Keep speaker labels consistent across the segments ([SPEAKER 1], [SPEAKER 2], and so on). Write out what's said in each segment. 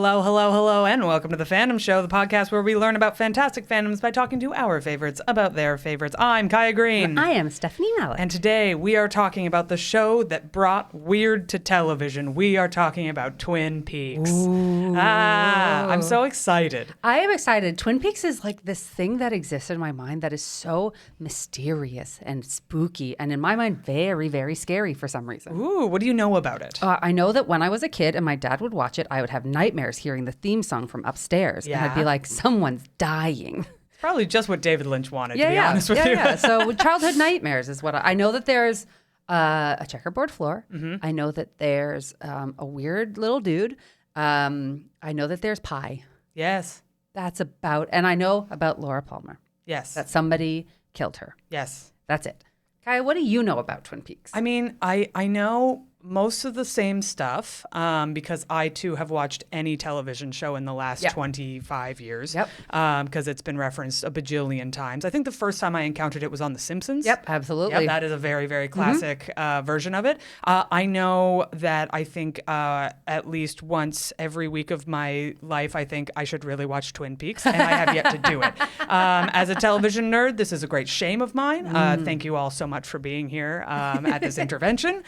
[SPEAKER 1] Hello, hello, hello, and welcome to the Fandom Show, the podcast where we learn about fantastic fandoms by talking to our favorites about their favorites. I'm Kaya Green.
[SPEAKER 2] I am Stephanie Mallet.
[SPEAKER 1] And today we are talking about the show that brought weird to television. We are talking about Twin Peaks.
[SPEAKER 2] Ooh.
[SPEAKER 1] I'm so excited.
[SPEAKER 2] I am excited. Twin Peaks is like this thing that exists in my mind that is so mysterious and spooky, and in my mind, very, very scary for some reason.
[SPEAKER 1] Ooh, what do you know about it?
[SPEAKER 2] I know that when I was a kid and my dad would watch it, I would have nightmares hearing the theme song from upstairs.
[SPEAKER 1] Yeah.
[SPEAKER 2] And I'd be like, someone's dying.
[SPEAKER 1] It's probably just what David Lynch wanted, to be honest with you.
[SPEAKER 2] Yeah. So childhood nightmares is what I know that there's a checkerboard floor.
[SPEAKER 1] Mm-hmm.
[SPEAKER 2] I know that there's a weird little dude. I know that there's pie.
[SPEAKER 1] Yes.
[SPEAKER 2] That's about, and I know about Laura Palmer.
[SPEAKER 1] Yes.
[SPEAKER 2] That somebody killed her.
[SPEAKER 1] Yes.
[SPEAKER 2] That's it. Kaya, what do you know about Twin Peaks?
[SPEAKER 1] I mean, I know most of the same stuff because I, too, have watched any television show in the last 25 years.
[SPEAKER 2] Yep.
[SPEAKER 1] Because it's been referenced a bajillion times. I think the first time I encountered it was on The Simpsons.
[SPEAKER 2] Yep, absolutely.
[SPEAKER 1] Yep, that is a very, very classic version of it. I know that I think at least once every week of my life, I think I should really watch Twin Peaks, and I have yet to do it. As a television nerd, this is a great shame of mine. Thank you all so much for being here at this intervention.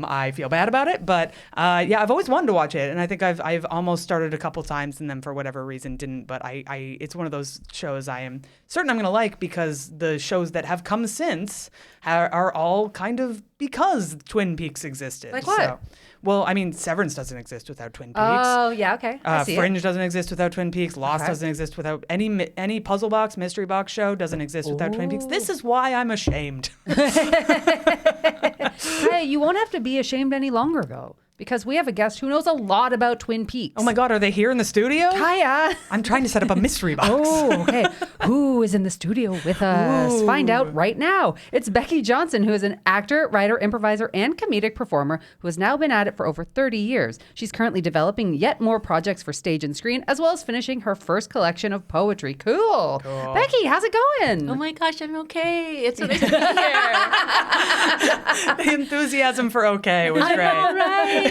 [SPEAKER 1] I feel bad about it, but I've always wanted to watch it, and I think I've almost started a couple times, and then for whatever reason didn't. But it's one of those shows I am certain I'm going to like because the shows that have come since are all kind of because Twin Peaks existed.
[SPEAKER 2] Like what?
[SPEAKER 1] So, well, I mean, Severance doesn't exist without Twin Peaks.
[SPEAKER 2] Oh, yeah, okay. I see
[SPEAKER 1] Fringe doesn't exist without Twin Peaks. Lost
[SPEAKER 2] Okay.
[SPEAKER 1] doesn't exist without any puzzle box, mystery box show doesn't exist without Twin Peaks. This is why I'm ashamed.
[SPEAKER 2] Hey, you won't have to be ashamed any longer, though, because we have a guest who knows a lot about Twin Peaks.
[SPEAKER 1] Oh my God, are they here in the studio?
[SPEAKER 2] Kaya.
[SPEAKER 1] I'm trying to set up a mystery box.
[SPEAKER 2] Oh, okay. Who is in the studio with us?
[SPEAKER 1] Ooh.
[SPEAKER 2] Find out right now. It's Becky Johnson, who is an actor, writer, improviser, and comedic performer who has now been at it for over 30 years. She's currently developing yet more projects for stage and screen, as well as finishing her first collection of poetry. Cool. Becky, how's it going?
[SPEAKER 3] Oh my gosh, I'm okay. It's so nice to be here.
[SPEAKER 1] The enthusiasm for okay was great.
[SPEAKER 3] I'm all right.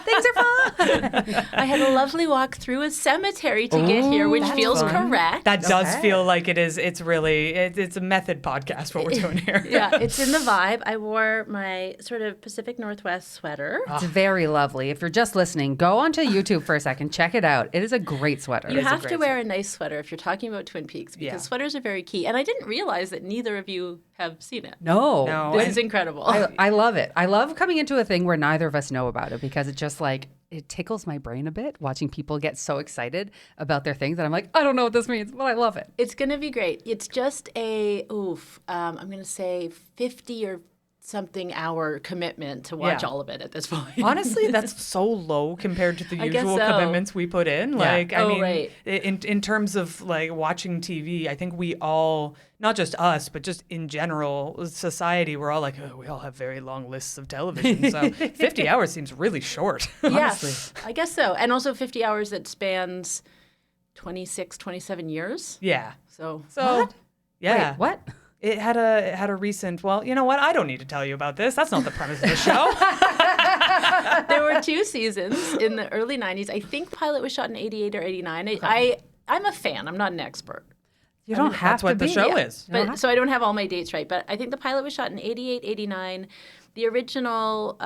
[SPEAKER 2] Things are fun.
[SPEAKER 3] I had a lovely walk through a cemetery to get here, which feels correct.
[SPEAKER 1] That does feel like it is. It's really, it's a method podcast, what we're doing here.
[SPEAKER 3] Yeah, it's in the vibe. I wore my sort of Pacific Northwest sweater.
[SPEAKER 2] It's very lovely. If you're just listening, go onto YouTube for a second. Check it out. It is a great sweater.
[SPEAKER 3] You have to wear a nice sweater if you're talking about Twin Peaks because sweaters are very key. And I didn't realize that neither of you have seen it.
[SPEAKER 2] No.
[SPEAKER 3] This is incredible.
[SPEAKER 2] I love it. I love coming into a thing where neither of us know about it because it just like, it tickles my brain a bit watching people get so excited about their things that I'm like, I don't know what this means, but I love it.
[SPEAKER 3] It's going to be great. It's just I'm going to say 50 or something hour commitment to watch all of it at this point.
[SPEAKER 1] Honestly, that's so low compared to the usual commitments we put in. Like, I mean, in terms of like watching TV, I think we all, not just us, but just in general, society, we're all like, oh, we all have very long lists of television. So 50 hours seems really short. Honestly.
[SPEAKER 3] Yes, I guess so. And also 50 hours that spans 26, 27 years.
[SPEAKER 1] Yeah.
[SPEAKER 3] So
[SPEAKER 2] What?
[SPEAKER 1] Yeah.
[SPEAKER 2] Wait, what?
[SPEAKER 1] It had a recent, well, you know what? I don't need to tell you about this. That's not the premise of the show.
[SPEAKER 3] there were 2 seasons in the early 90s. I think pilot was shot in 88 or 89. I'm a fan. I'm not an expert.
[SPEAKER 2] You don't have
[SPEAKER 1] That's what
[SPEAKER 2] to
[SPEAKER 1] the
[SPEAKER 2] be.
[SPEAKER 1] show is.
[SPEAKER 3] But so I don't have all my dates right. But I think the pilot was shot in 88, 89. The original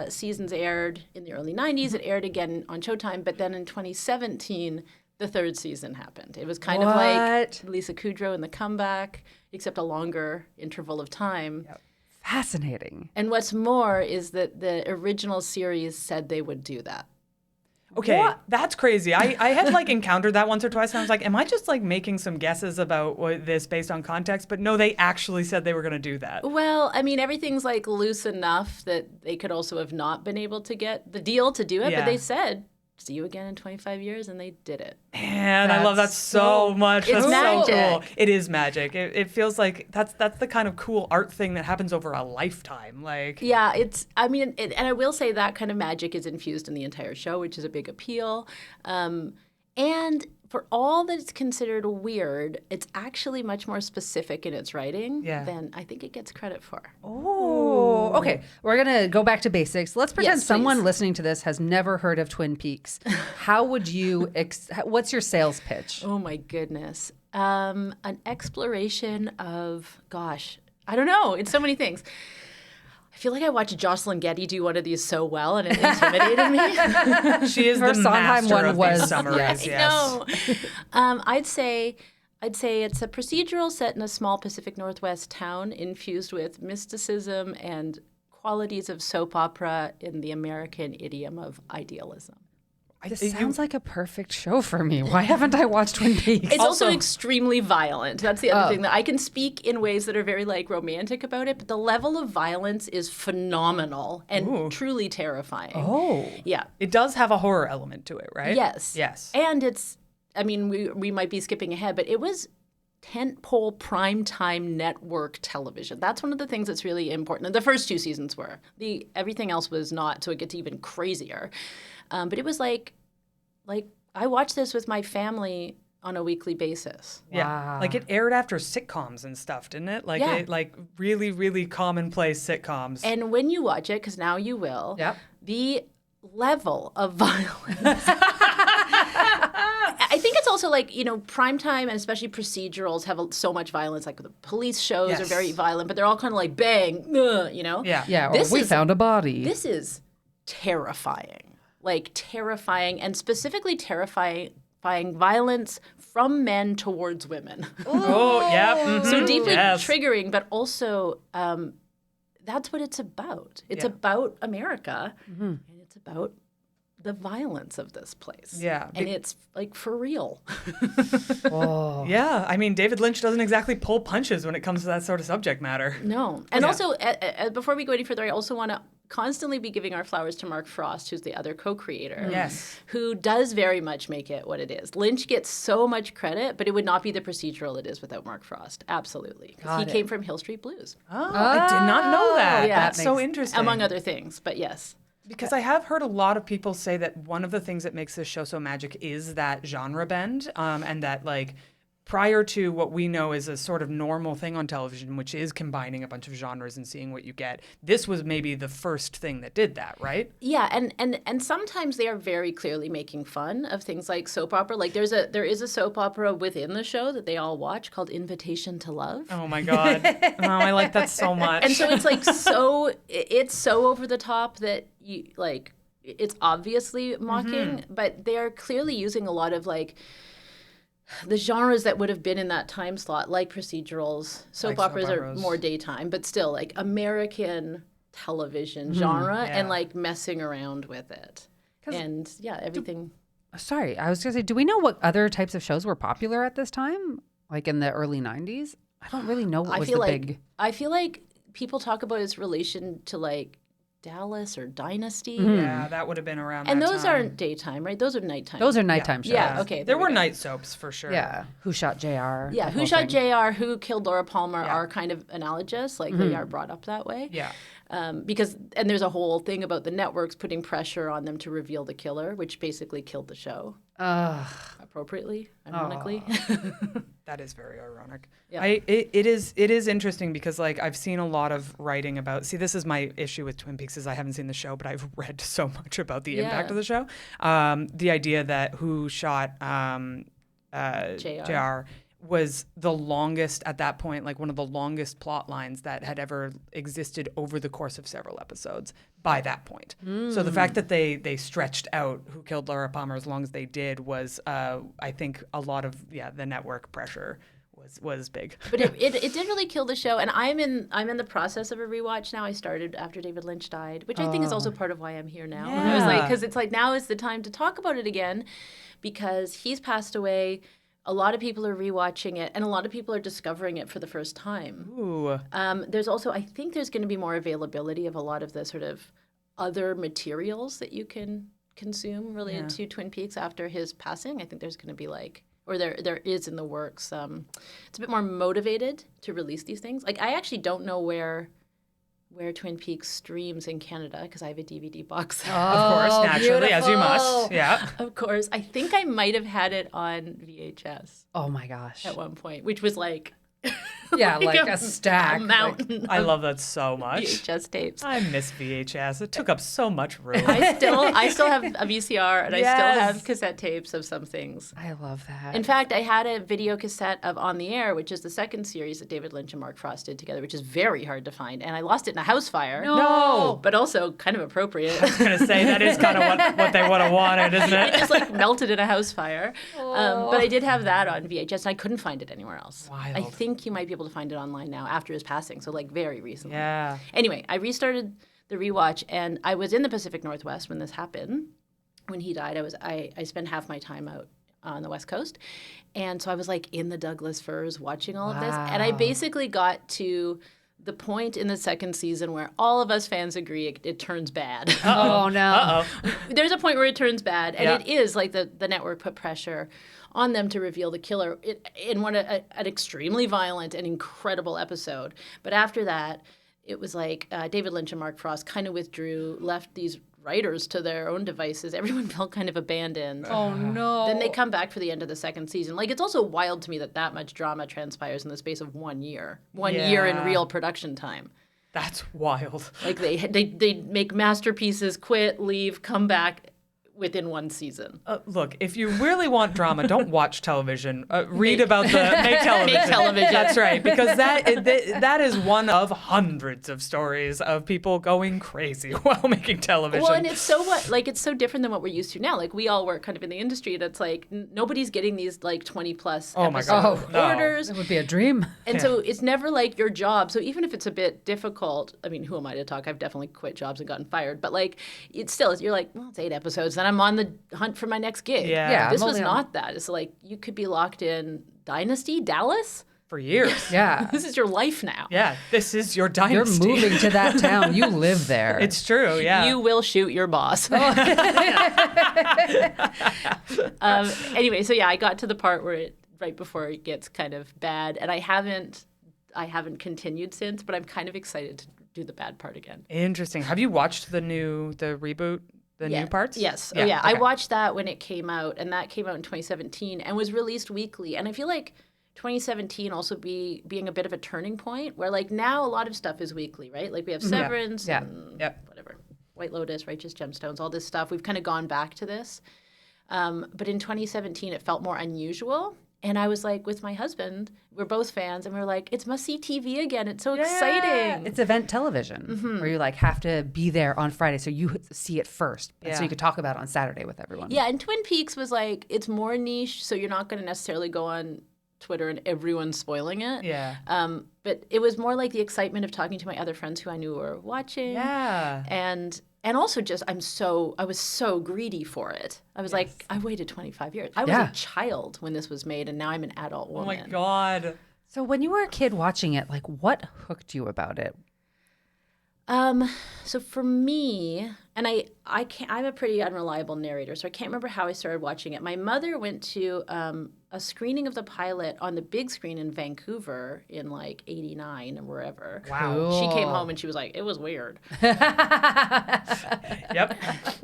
[SPEAKER 3] seasons aired in the early 90s. It aired again on Showtime. But then in 2017, the 3rd season happened. It was kind of like Lisa Kudrow in The Comeback, except a longer interval of time.
[SPEAKER 2] Yep. Fascinating.
[SPEAKER 3] And what's more is that the original series said they would do that.
[SPEAKER 1] Okay, that's crazy. I had like encountered that once or twice, and I was like, am I just like making some guesses about this based on context? But no, they actually said they were going to do that.
[SPEAKER 3] Well, I mean, everything's like loose enough that they could also have not been able to get the deal to do it, but they said, see you again in 25 years, and they did it.
[SPEAKER 1] Man, I love that so much.
[SPEAKER 3] It's
[SPEAKER 1] That's
[SPEAKER 3] magic.
[SPEAKER 1] so cool. It is magic. It feels like that's the kind of cool art thing that happens over a lifetime. Like,
[SPEAKER 3] yeah, and I will say that kind of magic is infused in the entire show, which is a big appeal. And for all that it's considered weird, it's actually much more specific in its writing than I think it gets credit for.
[SPEAKER 2] Oh, okay. We're going to go back to basics. Let's pretend
[SPEAKER 3] Yes,
[SPEAKER 2] someone
[SPEAKER 3] please.
[SPEAKER 2] listening to this has never heard of Twin Peaks. How would you, what's your sales pitch?
[SPEAKER 3] Oh my goodness. An exploration of, gosh, I don't know. It's so many things. I feel like I watched Jocelyn Getty do one of these so well, and it intimidated me.
[SPEAKER 1] She is
[SPEAKER 2] Her
[SPEAKER 1] the
[SPEAKER 2] Sondheim
[SPEAKER 1] master
[SPEAKER 2] one
[SPEAKER 1] of
[SPEAKER 2] was-
[SPEAKER 1] these summaries. Yes.
[SPEAKER 3] No. I'd say it's a procedural set in a small Pacific Northwest town infused with mysticism and qualities of soap opera in the American idiom of idealism.
[SPEAKER 2] This sounds like a perfect show for me. Why haven't I watched Twin Peaks?
[SPEAKER 3] It's also extremely violent. That's the other thing, that I can speak in ways that are very like romantic about it, but the level of violence is phenomenal and truly terrifying.
[SPEAKER 2] Oh.
[SPEAKER 3] Yeah.
[SPEAKER 1] It does have a horror element to it, right?
[SPEAKER 3] Yes.
[SPEAKER 1] Yes.
[SPEAKER 3] And it's, I mean, we might be skipping ahead, but it was tentpole primetime network television. That's one of the things that's really important. And the first 2 seasons were. Everything else was not, so it gets even crazier. But it was like I watched this with my family on a weekly basis.
[SPEAKER 1] Yeah.
[SPEAKER 2] Wow.
[SPEAKER 1] Like it aired after sitcoms and stuff, didn't it? Like
[SPEAKER 3] Yeah.
[SPEAKER 1] like really, really commonplace sitcoms.
[SPEAKER 3] And when you watch it, because now you will,
[SPEAKER 2] Yep.
[SPEAKER 3] the level of violence. I think it's also like, primetime and especially procedurals have so much violence. Like the police shows are
[SPEAKER 1] Yes.
[SPEAKER 3] very violent, but they're all kind of like bang,
[SPEAKER 1] Yeah.
[SPEAKER 2] Yeah, or
[SPEAKER 3] This
[SPEAKER 2] we
[SPEAKER 3] is-
[SPEAKER 2] found a body.
[SPEAKER 3] This is terrifying. Like terrifying, and specifically terrifying violence from men towards women.
[SPEAKER 1] Oh, yeah. mhm,
[SPEAKER 3] So deeply
[SPEAKER 1] yes.
[SPEAKER 3] triggering, but also that's what it's about. It's about America, and it's about the violence of this place.
[SPEAKER 1] Yeah.
[SPEAKER 3] And it's like for real.
[SPEAKER 2] Oh.
[SPEAKER 1] Yeah. I mean, David Lynch doesn't exactly pull punches when it comes to that sort of subject matter.
[SPEAKER 3] No. And
[SPEAKER 1] Yeah.
[SPEAKER 3] also, before we go any further, I also want to constantly be giving our flowers to Mark Frost, who's the other co-creator.
[SPEAKER 1] Yes.
[SPEAKER 3] Who does very much make it what it is. Lynch gets so much credit, but it would not be the procedural it is without Mark Frost. Absolutely. 'Cause he came from Hill Street Blues,
[SPEAKER 1] Oh, I did not know that.
[SPEAKER 3] Yeah.
[SPEAKER 1] That's
[SPEAKER 2] That
[SPEAKER 1] so
[SPEAKER 2] makes-
[SPEAKER 1] interesting.
[SPEAKER 3] among other things. But yes.
[SPEAKER 1] Because I have heard a lot of people say that one of the things that makes this show so magic is that genre bend, and that like prior to what we know is a sort of normal thing on television, which is combining a bunch of genres and seeing what you get. This was maybe the first thing that did that, right?
[SPEAKER 3] Yeah, and sometimes they are very clearly making fun of things like soap opera. Like there is a soap opera within the show that they all watch called Invitation to Love.
[SPEAKER 1] Oh my God. Oh, I like that so much.
[SPEAKER 3] And so it's like it's so over the top that you like it's obviously mocking, but they are clearly using a lot of like the genres that would have been in that time slot, like procedurals. Soap
[SPEAKER 1] Like soap
[SPEAKER 3] operas are
[SPEAKER 1] operas.
[SPEAKER 3] more daytime, but still like American television genre
[SPEAKER 1] yeah.
[SPEAKER 3] and like messing around with it. And yeah, everything.
[SPEAKER 2] Sorry, I was going to say, do we know what other types of shows were popular at this time? Like in the early 90s? I don't really know what was the big...
[SPEAKER 3] I feel like people talk about its relation to like Dallas or Dynasty.
[SPEAKER 1] yeah, that would have been around
[SPEAKER 3] And
[SPEAKER 1] that
[SPEAKER 3] those
[SPEAKER 1] time.
[SPEAKER 3] aren't daytime, right? Those are nighttime.
[SPEAKER 2] Those are nighttime shows.
[SPEAKER 3] Yeah, okay.
[SPEAKER 1] There
[SPEAKER 3] we
[SPEAKER 1] were
[SPEAKER 3] go.
[SPEAKER 1] night soaps for sure.
[SPEAKER 2] Yeah. Who Shot JR?
[SPEAKER 3] Yeah,
[SPEAKER 2] that
[SPEAKER 3] Who
[SPEAKER 2] whole
[SPEAKER 3] Shot
[SPEAKER 2] thing.
[SPEAKER 3] JR, Who Killed Laura Palmer are kind of analogous. Like they are brought up that way.
[SPEAKER 1] Yeah.
[SPEAKER 3] Because there's a whole thing about the networks putting pressure on them to reveal the killer, which basically killed the show appropriately, ironically.
[SPEAKER 1] That is very ironic.
[SPEAKER 3] Yeah.
[SPEAKER 1] It is interesting because like I've seen a lot of writing about. See, this is my issue with Twin Peaks is I haven't seen the show, but I've read so much about the impact
[SPEAKER 3] Yeah.
[SPEAKER 1] of the show. The idea that Who Shot JR was the longest at that point, like one of the longest plot lines that had ever existed over the course of several episodes by that point. So the fact that they stretched out Who Killed Laura Palmer as long as they did was, I think, a lot of the network pressure was big.
[SPEAKER 3] But it did really kill the show, and I'm in the process of a rewatch now. I started after David Lynch died, which I think is also part of why I'm here now. I was like, because it's like now is the time to talk about it again, because he's passed away. A lot of people are rewatching it, and a lot of people are discovering it for the first time.
[SPEAKER 1] Ooh.
[SPEAKER 3] There's also, I think, there's going to be more availability of a lot of the sort of other materials that you can consume related to Twin Peaks after his passing. I think there's going to be like. Or there is in the works. It's a bit more motivated to release these things. Like I actually don't know where where Twin Peaks streams in Canada because I have a DVD box.
[SPEAKER 2] Oh,
[SPEAKER 1] Of course, naturally, as you must.
[SPEAKER 2] beautiful.
[SPEAKER 1] Yeah.
[SPEAKER 3] Of course. I think I might have had it on VHS
[SPEAKER 2] Oh my gosh.
[SPEAKER 3] at one point, which was like
[SPEAKER 2] Yeah, like a stack.
[SPEAKER 3] a mountain
[SPEAKER 1] I
[SPEAKER 3] of
[SPEAKER 1] love that so much.
[SPEAKER 3] VHS tapes.
[SPEAKER 1] I miss VHS. It took up so much room.
[SPEAKER 3] I still have a VCR and I still
[SPEAKER 1] Yes.
[SPEAKER 3] have cassette tapes of some things.
[SPEAKER 2] I love that.
[SPEAKER 3] In fact, I had a video cassette of On the Air, which is the second series that David Lynch and Mark Frost did together, which is very hard to find. And I lost it in a house fire.
[SPEAKER 2] No.
[SPEAKER 3] But also kind of appropriate.
[SPEAKER 1] I was going to say, that is kind of what they would have wanted, isn't
[SPEAKER 3] It
[SPEAKER 1] it?
[SPEAKER 3] just like melted in a house fire. But I did have that on VHS. And I couldn't find it anywhere else.
[SPEAKER 1] Wild.
[SPEAKER 3] I think you might be able to find it online now after his passing. So like very recently.
[SPEAKER 1] Yeah.
[SPEAKER 3] Anyway, I restarted the rewatch, and I was in the Pacific Northwest when this happened. When he died, I spent half my time out on the West Coast, and so I was like in the Douglas firs watching all of this, and I basically got to the point in the second season where all of us fans agree it turns bad.
[SPEAKER 2] Oh no.
[SPEAKER 1] Uh-oh.
[SPEAKER 3] There's a point where it turns bad, and
[SPEAKER 1] Yeah.
[SPEAKER 3] it is like the network put pressure on them to reveal the killer in an extremely violent and incredible episode. But after that, it was like David Lynch and Mark Frost kind of withdrew, left these writers to their own devices. Everyone felt kind of abandoned.
[SPEAKER 2] Oh no.
[SPEAKER 3] Then they come back for the end of the second season. Like, it's also wild to me that much drama transpires in the space of 1 year. 1 year in
[SPEAKER 1] Yeah.
[SPEAKER 3] real production time.
[SPEAKER 1] That's wild.
[SPEAKER 3] Like, they make masterpieces, quit, leave, come back within one season.
[SPEAKER 1] Look, if you really want drama, don't watch television. Read about make television.
[SPEAKER 3] Make television.
[SPEAKER 1] That's right, because that is one of hundreds of stories of people going crazy while making television.
[SPEAKER 3] Well, and it's so different than what we're used to now. Like, we all work kind of in the industry, and it's like nobody's getting these like 20 plus
[SPEAKER 1] Oh my
[SPEAKER 3] episode
[SPEAKER 1] God. No.
[SPEAKER 3] orders.
[SPEAKER 2] It would be a dream.
[SPEAKER 3] And so it's never like your job. So even if it's a bit difficult, I mean, who am I to talk? I've definitely quit jobs and gotten fired. But like, it's still, you're like, well, it's 8 episodes. Then I'm on the hunt for my next gig.
[SPEAKER 1] Yeah.
[SPEAKER 3] This
[SPEAKER 2] I'm
[SPEAKER 3] was
[SPEAKER 2] only on-
[SPEAKER 3] not that. It's like you could be locked in Dynasty, Dallas.
[SPEAKER 1] For years.
[SPEAKER 2] Yeah.
[SPEAKER 3] This is your life now.
[SPEAKER 1] Yeah, this is your
[SPEAKER 2] You're
[SPEAKER 1] dynasty.
[SPEAKER 2] moving to that town. You live there.
[SPEAKER 1] It's true, yeah.
[SPEAKER 3] You will shoot your boss. Anyway, so yeah, I got to the part where right before it gets kind of bad, and I haven't continued since, but I'm kind of excited to do the bad part again.
[SPEAKER 1] Interesting. Have you watched the reboot, new parts?
[SPEAKER 3] Yes.
[SPEAKER 1] Yeah,
[SPEAKER 3] Oh, yeah. I
[SPEAKER 1] okay.
[SPEAKER 3] watched that when it came out, and that came out in 2017 and was released weekly. And I feel like 2017 also being a bit of a turning point where, like, now a lot of stuff is weekly, right? Like, we have Severance
[SPEAKER 2] Yeah.
[SPEAKER 3] and
[SPEAKER 1] Yep.
[SPEAKER 3] whatever, White Lotus, Righteous Gemstones, all this stuff. We've kind of gone back to this. But in 2017, it felt more unusual. And I was like, with my husband, we're both fans, and we were like, it's must-see TV again. It's so exciting.
[SPEAKER 2] It's event television where you like have to be there on Friday so you see it first, and so
[SPEAKER 1] Yeah.
[SPEAKER 2] you could talk about it on Saturday with everyone.
[SPEAKER 3] Yeah, and Twin Peaks was like, it's more niche, so you're not going to necessarily go on Twitter and everyone's spoiling it.
[SPEAKER 1] Yeah.
[SPEAKER 3] But it was more like the excitement of talking to my other friends who I knew were watching.
[SPEAKER 1] Yeah.
[SPEAKER 3] And also just I was so greedy for it. I was like, I waited 25 years. I was
[SPEAKER 2] Yeah.
[SPEAKER 3] a child when this was made, and now I'm an adult
[SPEAKER 1] Oh
[SPEAKER 3] woman.
[SPEAKER 1] my God.
[SPEAKER 2] So when you were a kid watching it, like what hooked you about it?
[SPEAKER 3] So for me, and I'm a pretty unreliable narrator, so I can't remember how I started watching it. My mother went to a screening of the pilot on the big screen in Vancouver in like '89 or wherever.
[SPEAKER 1] Wow.
[SPEAKER 3] She came home and she was like, "It was weird."
[SPEAKER 1] Yep.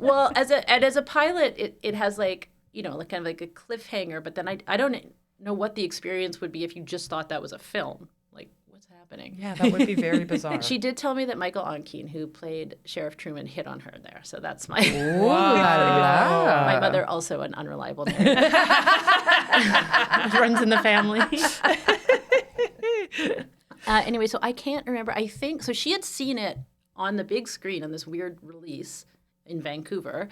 [SPEAKER 3] Well, as a pilot, it has like, you know, like kind of like a cliffhanger, but then I don't know what the experience would be if you just thought that was a film. Like, what's happening?
[SPEAKER 1] Yeah, that would be very bizarre.
[SPEAKER 3] She did tell me that Michael Onkeen, who played Sheriff Truman, hit on her there. So that's my
[SPEAKER 2] Ooh la la.
[SPEAKER 3] my mother, also an unreliable narrator. It runs in the family. Anyway, so I can't remember. I think so. She had seen it on the big screen on this weird release in Vancouver,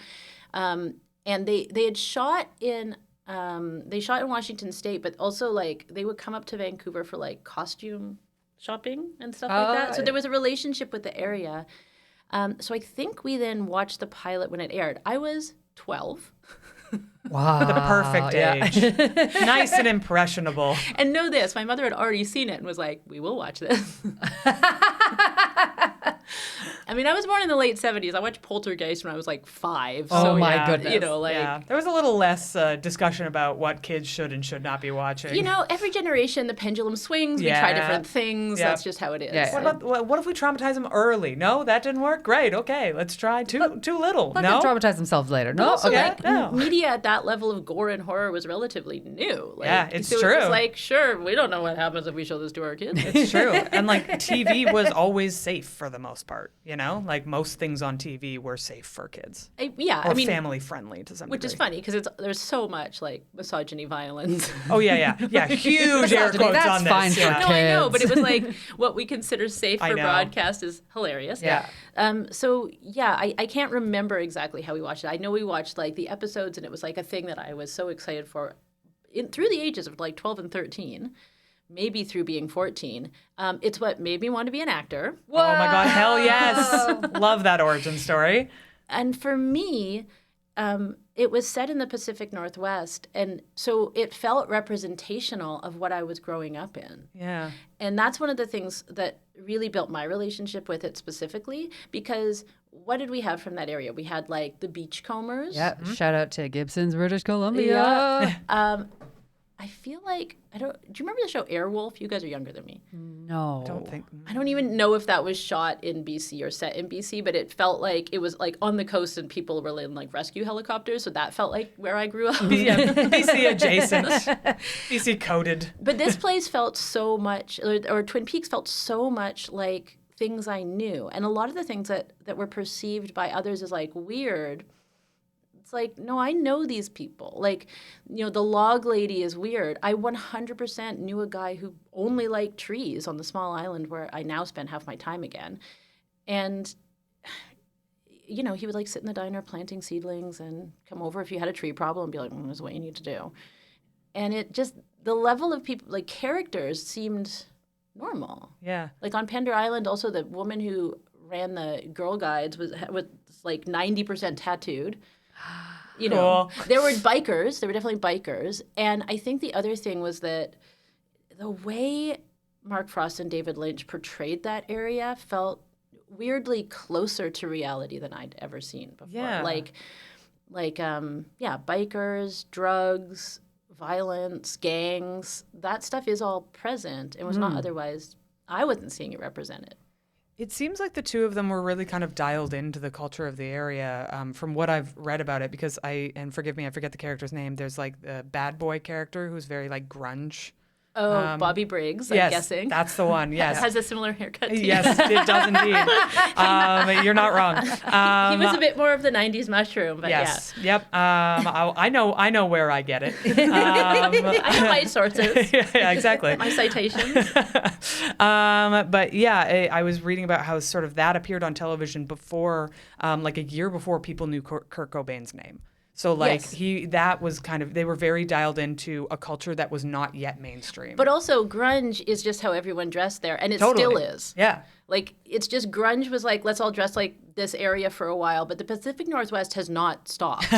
[SPEAKER 3] and they had shot in. They shot in Washington State, but also like they would come up to Vancouver for like costume shopping and stuff like that. So there was a relationship with the area. So I think we then watched the pilot when it aired. I was 12.
[SPEAKER 2] Wow.
[SPEAKER 1] The perfect age. Nice and impressionable.
[SPEAKER 3] And know this, my mother had already seen it and was like, we will watch this. I mean, I was born in the late 70s. I watched Poltergeist when I was like 5.
[SPEAKER 2] Oh,
[SPEAKER 3] so,
[SPEAKER 2] my
[SPEAKER 3] yeah,
[SPEAKER 2] goodness.
[SPEAKER 3] You know, like...
[SPEAKER 1] Yeah. There was a little less discussion about what kids should and should not be watching.
[SPEAKER 3] You know, every generation, the pendulum swings. We try different things.
[SPEAKER 1] Yeah.
[SPEAKER 3] That's just how it is.
[SPEAKER 2] Yeah.
[SPEAKER 1] What if we traumatize them early? No, that didn't work. Great. Okay, let's try too little.
[SPEAKER 2] Let
[SPEAKER 1] No.
[SPEAKER 2] them traumatize themselves later.
[SPEAKER 3] But
[SPEAKER 2] No,
[SPEAKER 3] also,
[SPEAKER 2] okay.
[SPEAKER 3] like,
[SPEAKER 1] No.
[SPEAKER 3] media at that level of gore and horror was relatively new. Like,
[SPEAKER 1] Yeah, it's
[SPEAKER 3] so
[SPEAKER 1] true.
[SPEAKER 3] It was like, sure, we don't know what happens if we show this to our kids.
[SPEAKER 1] It's true. And like TV was always safe for the most part, you know? Like most things on TV were safe for kids.
[SPEAKER 3] I mean,
[SPEAKER 1] family friendly to some
[SPEAKER 3] which
[SPEAKER 1] degree.
[SPEAKER 3] is funny because there's so much like misogyny, violence.
[SPEAKER 1] Oh yeah. Huge air quotes
[SPEAKER 2] That's
[SPEAKER 1] on this.
[SPEAKER 2] fine for
[SPEAKER 1] yeah.
[SPEAKER 3] No, I know, but
[SPEAKER 2] kids.
[SPEAKER 3] it was like what we consider safe
[SPEAKER 1] I
[SPEAKER 3] for
[SPEAKER 1] know.
[SPEAKER 3] broadcast is hilarious.
[SPEAKER 2] Yeah.
[SPEAKER 3] So yeah, I can't remember exactly how we watched it. I know we watched like the episodes, and it was like a thing that I was so excited for, through the ages of like 12 and 13. Maybe through being 14. It's what made me want to be an actor.
[SPEAKER 1] Oh my God, hell yes. Love that origin story.
[SPEAKER 3] And for me, it was set in the Pacific Northwest. And so it felt representational of what I was growing up in.
[SPEAKER 1] Yeah.
[SPEAKER 3] And that's one of the things that really built my relationship with it specifically, because what did we have from that area? We had like the Beachcombers.
[SPEAKER 2] Yeah. Shout out to Gibson's, British Columbia.
[SPEAKER 3] I feel like, do you remember the show Airwolf? You guys are younger than me.
[SPEAKER 2] No.
[SPEAKER 1] I don't think.
[SPEAKER 3] I don't even know if that was shot in BC or set in BC, but it felt like it was like on the coast and people were in like rescue helicopters. So that felt like where I grew up.
[SPEAKER 1] Yeah, BC adjacent. BC coded.
[SPEAKER 3] But this place felt so much, or Twin Peaks felt so much like things I knew. And a lot of the things that were perceived by others as like weird, it's like, no, I know these people. Like, you know, the log lady is weird. I 100% knew a guy who only liked trees on the small island where I now spend half my time again. And, you know, he would like sit in the diner planting seedlings and come over if you had a tree problem and be like, this is what you need to do. And it just, the level of people, like characters seemed normal.
[SPEAKER 1] Yeah.
[SPEAKER 3] Like on Pender Island, also the woman who ran the Girl Guides was like 90% tattooed. You know,
[SPEAKER 1] Cool.
[SPEAKER 3] there were bikers. There were definitely bikers. And I think the other thing was that the way Mark Frost and David Lynch portrayed that area felt weirdly closer to reality than I'd ever seen before.
[SPEAKER 1] Yeah.
[SPEAKER 3] Like, bikers, drugs, violence, gangs, that stuff is all present and was not otherwise, I wasn't seeing it represented.
[SPEAKER 1] It seems like the two of them were really kind of dialed into the culture of the area from what I've read about it, because and forgive me, I forget the character's name. There's like the bad boy character who's very like grunge.
[SPEAKER 3] Oh, Bobby Briggs, I'm
[SPEAKER 1] Yes,
[SPEAKER 3] guessing.
[SPEAKER 1] that's the one. Yes.
[SPEAKER 3] Has a similar haircut to you.
[SPEAKER 1] Yes, it does indeed. You're not wrong.
[SPEAKER 3] He was a bit more of the 90s mushroom, but
[SPEAKER 1] yes. Yep. I know where I get it.
[SPEAKER 3] I know my sources,
[SPEAKER 1] Yeah, exactly.
[SPEAKER 3] my citations.
[SPEAKER 1] But yeah, I was reading about how sort of that appeared on television before, like a year before people knew Kurt Cobain's name. So like
[SPEAKER 3] Yes.
[SPEAKER 1] that was kind of, they were very dialed into a culture that was not yet mainstream.
[SPEAKER 3] But also grunge is just how everyone dressed there, and it
[SPEAKER 1] Totally.
[SPEAKER 3] still is.
[SPEAKER 1] Yeah.
[SPEAKER 3] Like, it's just grunge was like, let's all dress like this area for a while, but the Pacific Northwest has not stopped.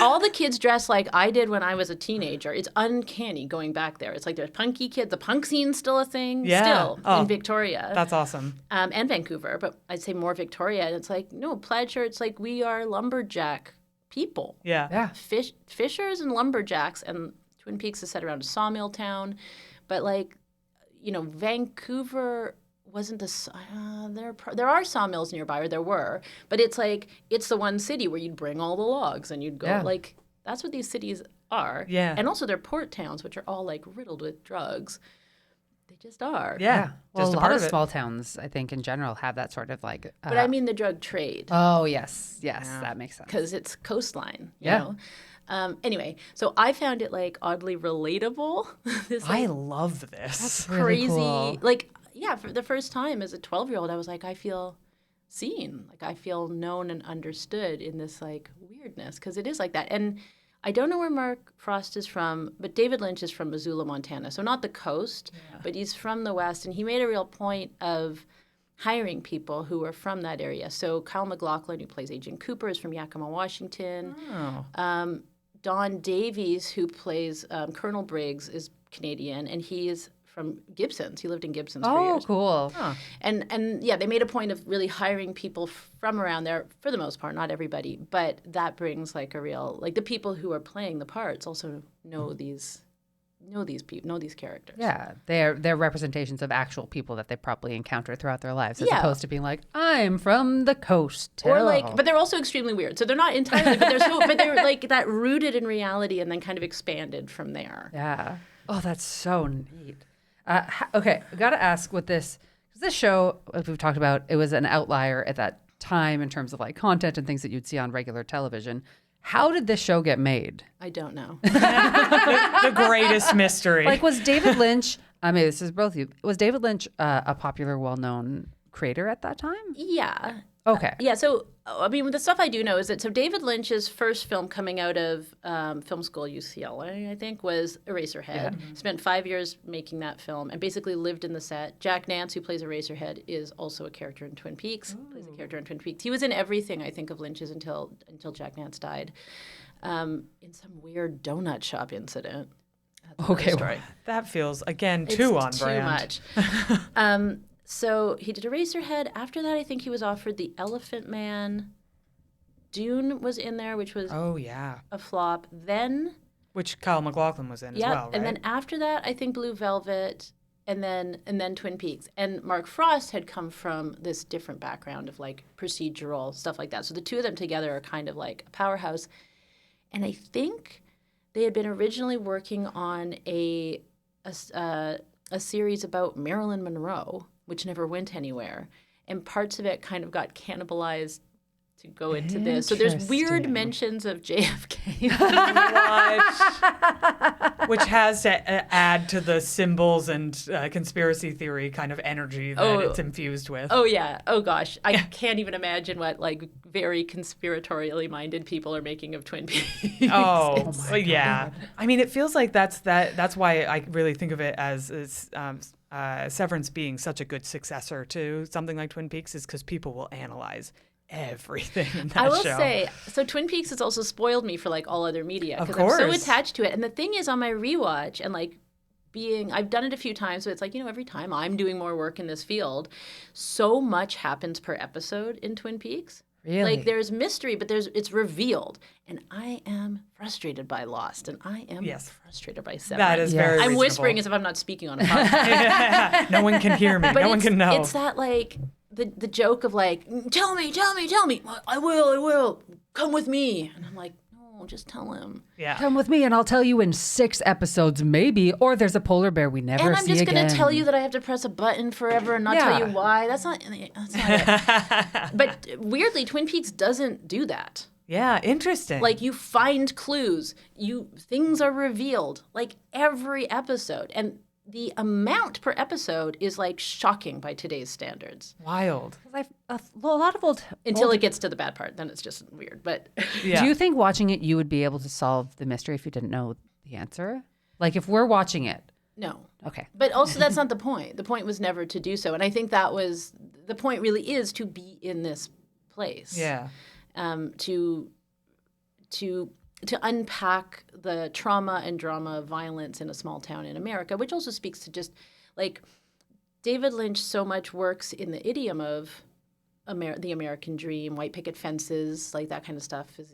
[SPEAKER 3] All the kids dress like I did when I was a teenager. It's uncanny going back there. It's like there's punky kids. The punk scene's still a thing, still in Victoria.
[SPEAKER 1] That's awesome.
[SPEAKER 3] And Vancouver, but I'd say more Victoria. And it's like, no, plaid shirts, like we are lumberjack people.
[SPEAKER 1] Yeah.
[SPEAKER 2] Yeah.
[SPEAKER 3] Fishers and lumberjacks, and Twin Peaks is set around a sawmill town, but like, you know, Vancouver wasn't there are sawmills nearby, or there were, but it's like it's the one city where you'd bring all the logs and you'd go like that's what these cities are.
[SPEAKER 1] Yeah.
[SPEAKER 3] And also they're port towns, which are all like riddled with drugs. They just are.
[SPEAKER 1] Yeah.
[SPEAKER 2] Well,
[SPEAKER 1] Just
[SPEAKER 2] a
[SPEAKER 1] a
[SPEAKER 2] lot
[SPEAKER 1] part
[SPEAKER 2] of
[SPEAKER 1] of it.
[SPEAKER 2] small towns, I think, in general, have that sort of like.
[SPEAKER 3] But I mean the drug trade.
[SPEAKER 2] Oh yes, that makes sense.
[SPEAKER 3] Because it's coastline, you
[SPEAKER 2] Yeah.
[SPEAKER 3] know? Anyway, so I found it like oddly relatable. This
[SPEAKER 1] I love this.
[SPEAKER 2] really
[SPEAKER 3] crazy,
[SPEAKER 2] cool.
[SPEAKER 3] like, yeah, for the first time as a 12-year-old, I was like, I feel seen. Like, I feel known and understood in this, like, weirdness, because it is like that. And I don't know where Mark Frost is from, but David Lynch is from Missoula, Montana. So not the coast, but he's from the West. And he made a real point of hiring people who are from that area. So Kyle MacLachlan, who plays Agent Cooper, is from Yakima, Washington.
[SPEAKER 1] Oh.
[SPEAKER 3] Don Davies, who plays Colonel Briggs, is Canadian, and he is from Gibson's. He lived in Gibson's for
[SPEAKER 2] Oh,
[SPEAKER 3] years.
[SPEAKER 2] cool.
[SPEAKER 3] And yeah, they made a point of really hiring people from around there for the most part, not everybody, but that brings like a real, like the people who are playing the parts also know these characters.
[SPEAKER 2] Yeah, they're representations of actual people that they probably encounter throughout their lives, as
[SPEAKER 3] Yeah.
[SPEAKER 2] opposed to being like, I'm from the coast.
[SPEAKER 3] Or like, but they're also extremely weird. So they're not entirely, but they're like that rooted in reality and then kind of expanded from there.
[SPEAKER 2] Yeah. Oh, that's so neat. Okay, I got to ask with this, because this show, as we've talked about, it was an outlier at that time in terms of like content and things that you'd see on regular television. How did this show get made?
[SPEAKER 3] I don't know.
[SPEAKER 1] The greatest mystery.
[SPEAKER 2] Like, was David Lynch, I mean, this is both of you, was David Lynch a popular, well-known creator at that time?
[SPEAKER 3] Yeah.
[SPEAKER 2] Okay.
[SPEAKER 3] Yeah, so, I mean, the stuff I do know is that, so David Lynch's first film coming out of film school, UCLA, I think, was Eraserhead. Spent 5 years making that film and basically lived in the set. Jack Nance, who plays Eraserhead, is also a character in Twin Peaks, plays a character in Twin Peaks. He was in everything, I think, of Lynch's until Jack Nance died, in some weird donut shop incident. That's
[SPEAKER 2] Okay,
[SPEAKER 3] story.
[SPEAKER 1] that feels, again,
[SPEAKER 3] It's
[SPEAKER 1] too on brand.
[SPEAKER 3] much. So he did Eraserhead. After that, I think he was offered The Elephant Man. Dune was in there, which was
[SPEAKER 1] Oh, yeah.
[SPEAKER 3] a flop. Then,
[SPEAKER 1] Which Kyle MacLachlan was in as well, right?
[SPEAKER 3] and then after that, I think Blue Velvet, and then Twin Peaks. And Mark Frost had come from this different background of like procedural stuff like that. So the two of them together are kind of like a powerhouse. And I think they had been originally working on a series about Marilyn Monroe, which never went anywhere. And parts of it kind of got cannibalized to go into this. So there's weird
[SPEAKER 2] Interesting.
[SPEAKER 3] mentions of JFK.
[SPEAKER 1] Which has to add to the symbols and conspiracy theory kind of energy that it's infused with.
[SPEAKER 3] Oh, yeah. Oh, gosh. I can't even imagine what, like, very conspiratorially minded people are making of Twin Peaks.
[SPEAKER 1] Oh, yeah. I mean, it feels like that's why I really think of it as Severance being such a good successor to something like Twin Peaks, is because people will analyze everything in that show.
[SPEAKER 3] I will say, so Twin Peaks has also spoiled me for like all other media
[SPEAKER 1] Of
[SPEAKER 3] because I'm so
[SPEAKER 1] course.
[SPEAKER 3] attached to it. And the thing is, on my rewatch and like I've done it a few times, so it's like, every time I'm doing more work in this field, so much happens per episode in Twin Peaks.
[SPEAKER 2] Really?
[SPEAKER 3] Like there's mystery, but it's revealed. And I am frustrated by Lost, and I am frustrated by Severance.
[SPEAKER 1] That is very
[SPEAKER 3] I'm
[SPEAKER 1] reasonable.
[SPEAKER 3] whispering as if I'm not speaking on a podcast.
[SPEAKER 1] No one can hear me.
[SPEAKER 3] But
[SPEAKER 1] No one can know.
[SPEAKER 3] It's that like the joke of like, tell me. I will. Come with me. And I'm like, no, just tell him.
[SPEAKER 1] Yeah.
[SPEAKER 2] Come with me and I'll tell you in 6 episodes, maybe. Or there's a polar bear we never
[SPEAKER 3] And I'm
[SPEAKER 2] see
[SPEAKER 3] just
[SPEAKER 2] again.
[SPEAKER 3] going to tell you that I have to press a button forever and not tell you why. That's not it. But weirdly, Twin Peaks doesn't do that.
[SPEAKER 1] Yeah, interesting.
[SPEAKER 3] Like you find clues, things are revealed like every episode. And the amount per episode is like shocking by today's standards.
[SPEAKER 1] Wild.
[SPEAKER 2] A lot of old...
[SPEAKER 3] Until it gets to the bad part, then it's just weird. But
[SPEAKER 1] Yeah.
[SPEAKER 2] Do you think watching it, you would be able to solve the mystery if you didn't know the answer? Like if we're watching it.
[SPEAKER 3] no.
[SPEAKER 2] Okay.
[SPEAKER 3] But also that's not the point. The point was never to do so. And I think that was, the point really is to be in this place.
[SPEAKER 1] Yeah.
[SPEAKER 3] To unpack the trauma and drama of violence in a small town in America, which also speaks to just like David Lynch so much works in the idiom of the American dream, white picket fences, like that kind of stuff is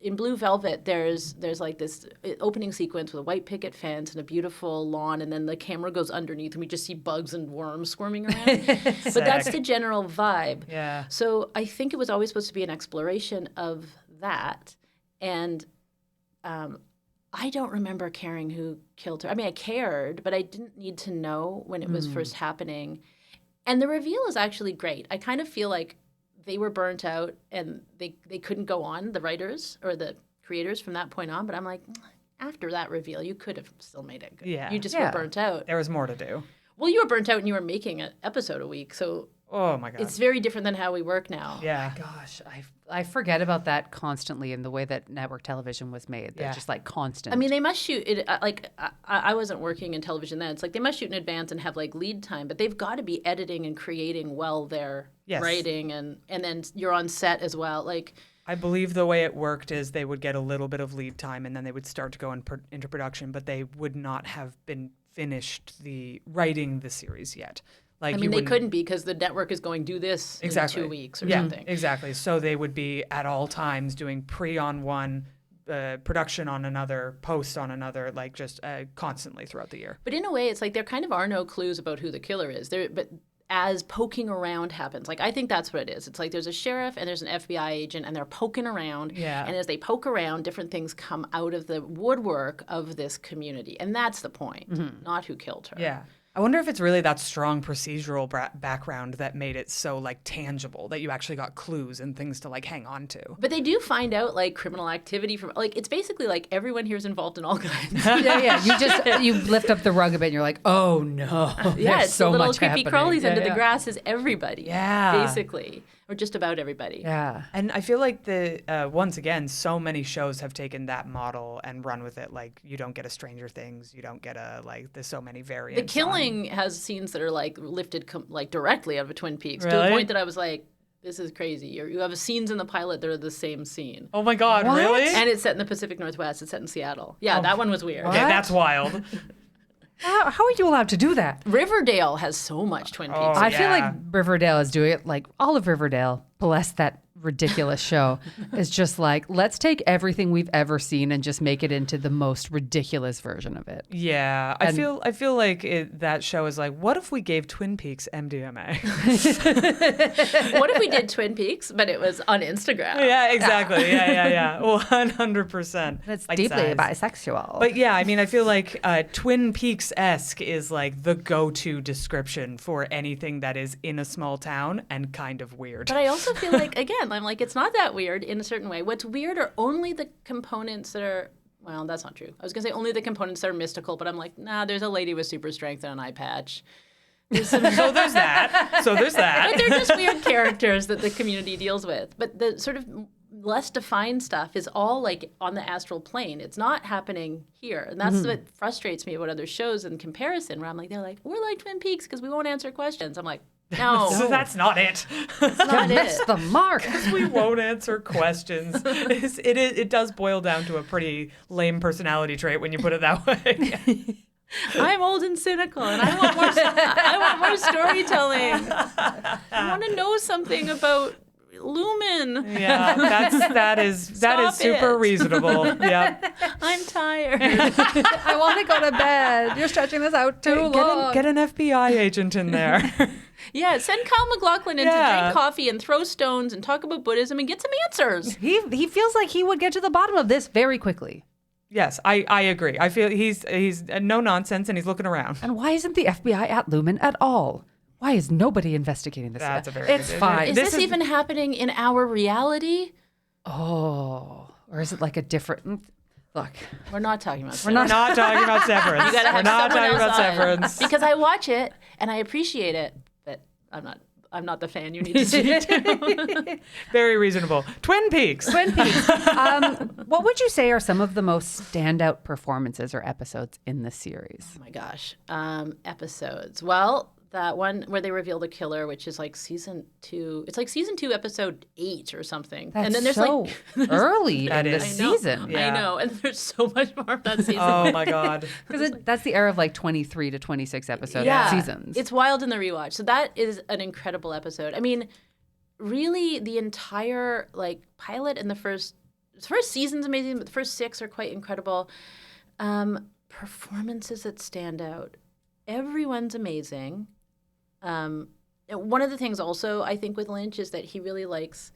[SPEAKER 3] in Blue Velvet. There's like this opening sequence with a white picket fence and a beautiful lawn, and then the camera goes underneath and we just see bugs and worms squirming around. But that's the general vibe.
[SPEAKER 1] Yeah.
[SPEAKER 3] So I think it was always supposed to be an exploration of that. And I don't remember caring who killed her. I mean, I cared, but I didn't need to know when it was first happening. And the reveal is actually great. I kind of feel like they were burnt out and they couldn't go on, the writers or the creators from that point on. But I'm like, after that reveal, you could have still made it good.
[SPEAKER 1] Yeah.
[SPEAKER 3] You just were burnt out.
[SPEAKER 1] There was more to do.
[SPEAKER 3] Well, you were burnt out and you were making an episode a week. So
[SPEAKER 1] Oh, my God.
[SPEAKER 3] it's very different than how we work now.
[SPEAKER 1] Yeah.
[SPEAKER 2] Gosh, I forget about that constantly in the way that network television was made. They're
[SPEAKER 1] Yeah.
[SPEAKER 2] just like constant.
[SPEAKER 3] I mean, they must shoot it. Like, I wasn't working in television then. It's like they must shoot in advance and have like lead time, but they've got to be editing and creating while they're
[SPEAKER 1] Yes.
[SPEAKER 3] writing, and then you're on set as well. Like,
[SPEAKER 1] I believe the way it worked is they would get a little bit of lead time and then they would start to go into production, but they would not have been finished writing the series yet. Like,
[SPEAKER 3] I mean, they couldn't be because the network is going do this in 2 weeks or something.
[SPEAKER 1] Exactly. So they would be at all times doing pre on one, production on another, post on another, like just constantly throughout the year.
[SPEAKER 3] But in a way, it's like there kind of are no clues about who the killer is. But as poking around happens, like I think that's what it is. It's like there's a sheriff and there's an FBI agent and they're poking around.
[SPEAKER 1] Yeah.
[SPEAKER 3] And as they poke around, different things come out of the woodwork of this community. And that's the point, not who killed her.
[SPEAKER 1] Yeah. I wonder if it's really that strong procedural background that made it so like tangible that you actually got clues and things to like hang on to.
[SPEAKER 3] But they do find out like criminal activity from like it's basically like everyone here is involved in all kinds.
[SPEAKER 2] Yeah. You lift up the rug a bit and you're like, oh no.
[SPEAKER 3] Yeah,
[SPEAKER 2] There's
[SPEAKER 3] it's
[SPEAKER 2] so
[SPEAKER 3] the little
[SPEAKER 2] much
[SPEAKER 3] creepy
[SPEAKER 2] happening.
[SPEAKER 3] crawlies
[SPEAKER 2] Yeah,
[SPEAKER 3] under the
[SPEAKER 2] yeah.
[SPEAKER 3] grass is everybody.
[SPEAKER 1] Yeah.
[SPEAKER 3] Basically. Or just about everybody.
[SPEAKER 2] Yeah.
[SPEAKER 1] And I feel like once again, so many shows have taken that model and run with it. Like you don't get a Stranger Things, you don't get there's so many variants.
[SPEAKER 3] The Killing has scenes that are like lifted like directly out of Twin Peaks to
[SPEAKER 1] Really?
[SPEAKER 3] a point that I was like, this is crazy. Or you have scenes in the pilot that are the same scene.
[SPEAKER 1] Oh my God,
[SPEAKER 2] What?
[SPEAKER 1] really?
[SPEAKER 3] And it's set in the Pacific Northwest. It's set in Seattle. Yeah, that one was weird.
[SPEAKER 1] Okay, that's wild.
[SPEAKER 2] How are you allowed to do that?
[SPEAKER 3] Riverdale has so much Twin Peaks.
[SPEAKER 1] Oh,
[SPEAKER 2] I feel
[SPEAKER 1] yeah.
[SPEAKER 2] like Riverdale is doing it like all of Riverdale, bless that ridiculous show, is just like, let's take everything we've ever seen and just make it into the most ridiculous version of it.
[SPEAKER 1] Yeah, I feel like that show is like, what if we gave Twin Peaks MDMA?
[SPEAKER 3] What if we did Twin Peaks, but it was on Instagram?
[SPEAKER 1] Yeah, exactly. Yeah. 100%.
[SPEAKER 2] It's
[SPEAKER 1] Like
[SPEAKER 2] deeply
[SPEAKER 1] size.
[SPEAKER 2] bisexual.
[SPEAKER 1] But yeah, I mean, I feel like Twin Peaks-esque is like the go-to description for anything that is in a small town and kind of weird.
[SPEAKER 3] But I also feel like, again, I'm like, it's not that weird in a certain way. What's weird are only the components that are, well, that's not true. I was going to say only the components that are mystical, but I'm like, nah, there's a lady with super strength and an eye patch.
[SPEAKER 1] So there's that.
[SPEAKER 3] But they're just weird characters that the community deals with. But the sort of less defined stuff is all like on the astral plane. It's not happening here. And that's what frustrates me about other shows in comparison, where I'm like, they're like, we're like Twin Peaks because we won't answer questions. I'm like, no,
[SPEAKER 1] So that's not it.
[SPEAKER 3] that's not
[SPEAKER 2] Missed
[SPEAKER 3] it.
[SPEAKER 2] the mark.
[SPEAKER 1] We won't answer questions. It does boil down to a pretty lame personality trait when you put it that way.
[SPEAKER 3] I'm old and cynical, and I want more storytelling. I want to know something about Lumen.
[SPEAKER 1] Yeah, that is
[SPEAKER 3] Stop
[SPEAKER 1] super
[SPEAKER 3] it.
[SPEAKER 1] reasonable. Yeah.
[SPEAKER 3] I'm tired.
[SPEAKER 2] I want to go to bed. You're stretching this out too long.
[SPEAKER 1] Get an FBI agent in there.
[SPEAKER 3] Yeah, send Kyle MacLachlan in to
[SPEAKER 1] Yeah.
[SPEAKER 3] drink coffee and throw stones and talk about Buddhism and get some answers.
[SPEAKER 2] He feels like he would get to the bottom of this very quickly.
[SPEAKER 1] Yes, I agree. I feel he's no nonsense and he's looking around.
[SPEAKER 2] And why isn't the FBI at Lumen at all? Why is nobody investigating this?
[SPEAKER 1] That's a very
[SPEAKER 2] It's
[SPEAKER 1] good-
[SPEAKER 2] fine.
[SPEAKER 3] Is this even happening in our reality?
[SPEAKER 2] Oh, or is it like a different? Look,
[SPEAKER 3] We're not talking about that.
[SPEAKER 1] We're not talking about Severance.
[SPEAKER 3] You gotta have
[SPEAKER 1] We're not
[SPEAKER 3] someone
[SPEAKER 1] talking
[SPEAKER 3] else
[SPEAKER 1] about
[SPEAKER 3] on.
[SPEAKER 1] Severance.
[SPEAKER 3] Because I watch it and I appreciate it, but I'm not the fan you need to speak to.
[SPEAKER 1] Very reasonable. Twin Peaks.
[SPEAKER 2] Twin Peaks. What would you say are some of the most standout performances or episodes in the series?
[SPEAKER 3] Oh my gosh. Episodes. Well, that one where they reveal the killer, which is like season 2. It's like season 2, episode 8 or something.
[SPEAKER 2] That's
[SPEAKER 3] and then there's
[SPEAKER 2] so
[SPEAKER 3] like
[SPEAKER 2] early
[SPEAKER 1] That
[SPEAKER 2] in the
[SPEAKER 1] is.
[SPEAKER 3] I know.
[SPEAKER 2] season.
[SPEAKER 1] Yeah.
[SPEAKER 3] I know. And there's so much more of that season.
[SPEAKER 1] Oh my God.
[SPEAKER 2] Because that's the era of like 23 to 26 episode seasons.
[SPEAKER 3] It's wild in the rewatch. So that is an incredible episode. I mean, really, the entire like pilot and the first season's amazing, but the first 6 are quite incredible. Performances that stand out. Everyone's amazing. One of the things also I think with Lynch is that he really likes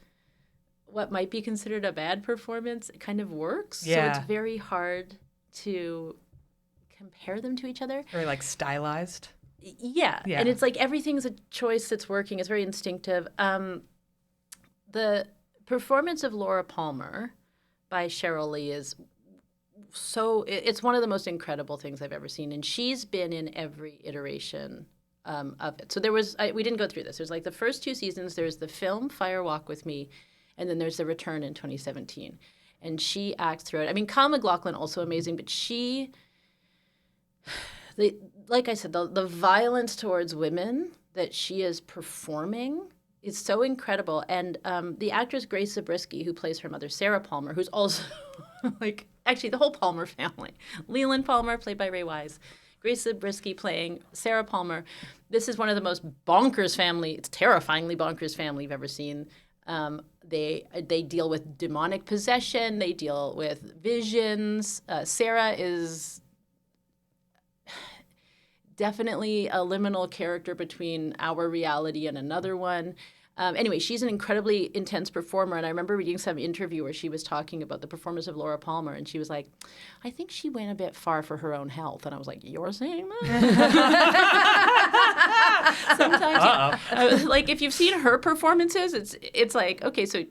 [SPEAKER 3] what might be considered a bad performance. It kind of works.
[SPEAKER 1] Yeah.
[SPEAKER 3] So it's very hard to compare them to each other.
[SPEAKER 1] Very like stylized.
[SPEAKER 3] Yeah.
[SPEAKER 1] Yeah.
[SPEAKER 3] And it's like everything's a choice that's working. It's very instinctive. The performance of Laura Palmer by Cheryl Lee is it's one of the most incredible things I've ever seen. And she's been in every iteration of it. So we didn't go through this. There's like the first 2 seasons, there's the film Fire Walk With Me, and then there's the return in 2017. And she acts through it. I mean, Kyle MacLachlan also amazing, but like I said, the violence towards women that she is performing is so incredible. And the actress Grace Zabriskie, who plays her mother, Sarah Palmer, who's also like actually the whole Palmer family. Leland Palmer, played by Ray Wise. Grace Zabriskie playing Sarah Palmer. This is one of the most bonkers family. It's terrifyingly bonkers family you've ever seen. They deal with demonic possession. They deal with visions. Sarah is definitely a liminal character between our reality and another one. Anyway, she's an incredibly intense performer, and I remember reading some interview where she was talking about the performance of Laura Palmer, and she was like, I think she went a bit far for her own health. And I was like, you're saying that? Sometimes, like, if you've seen her performances, it's like, okay, so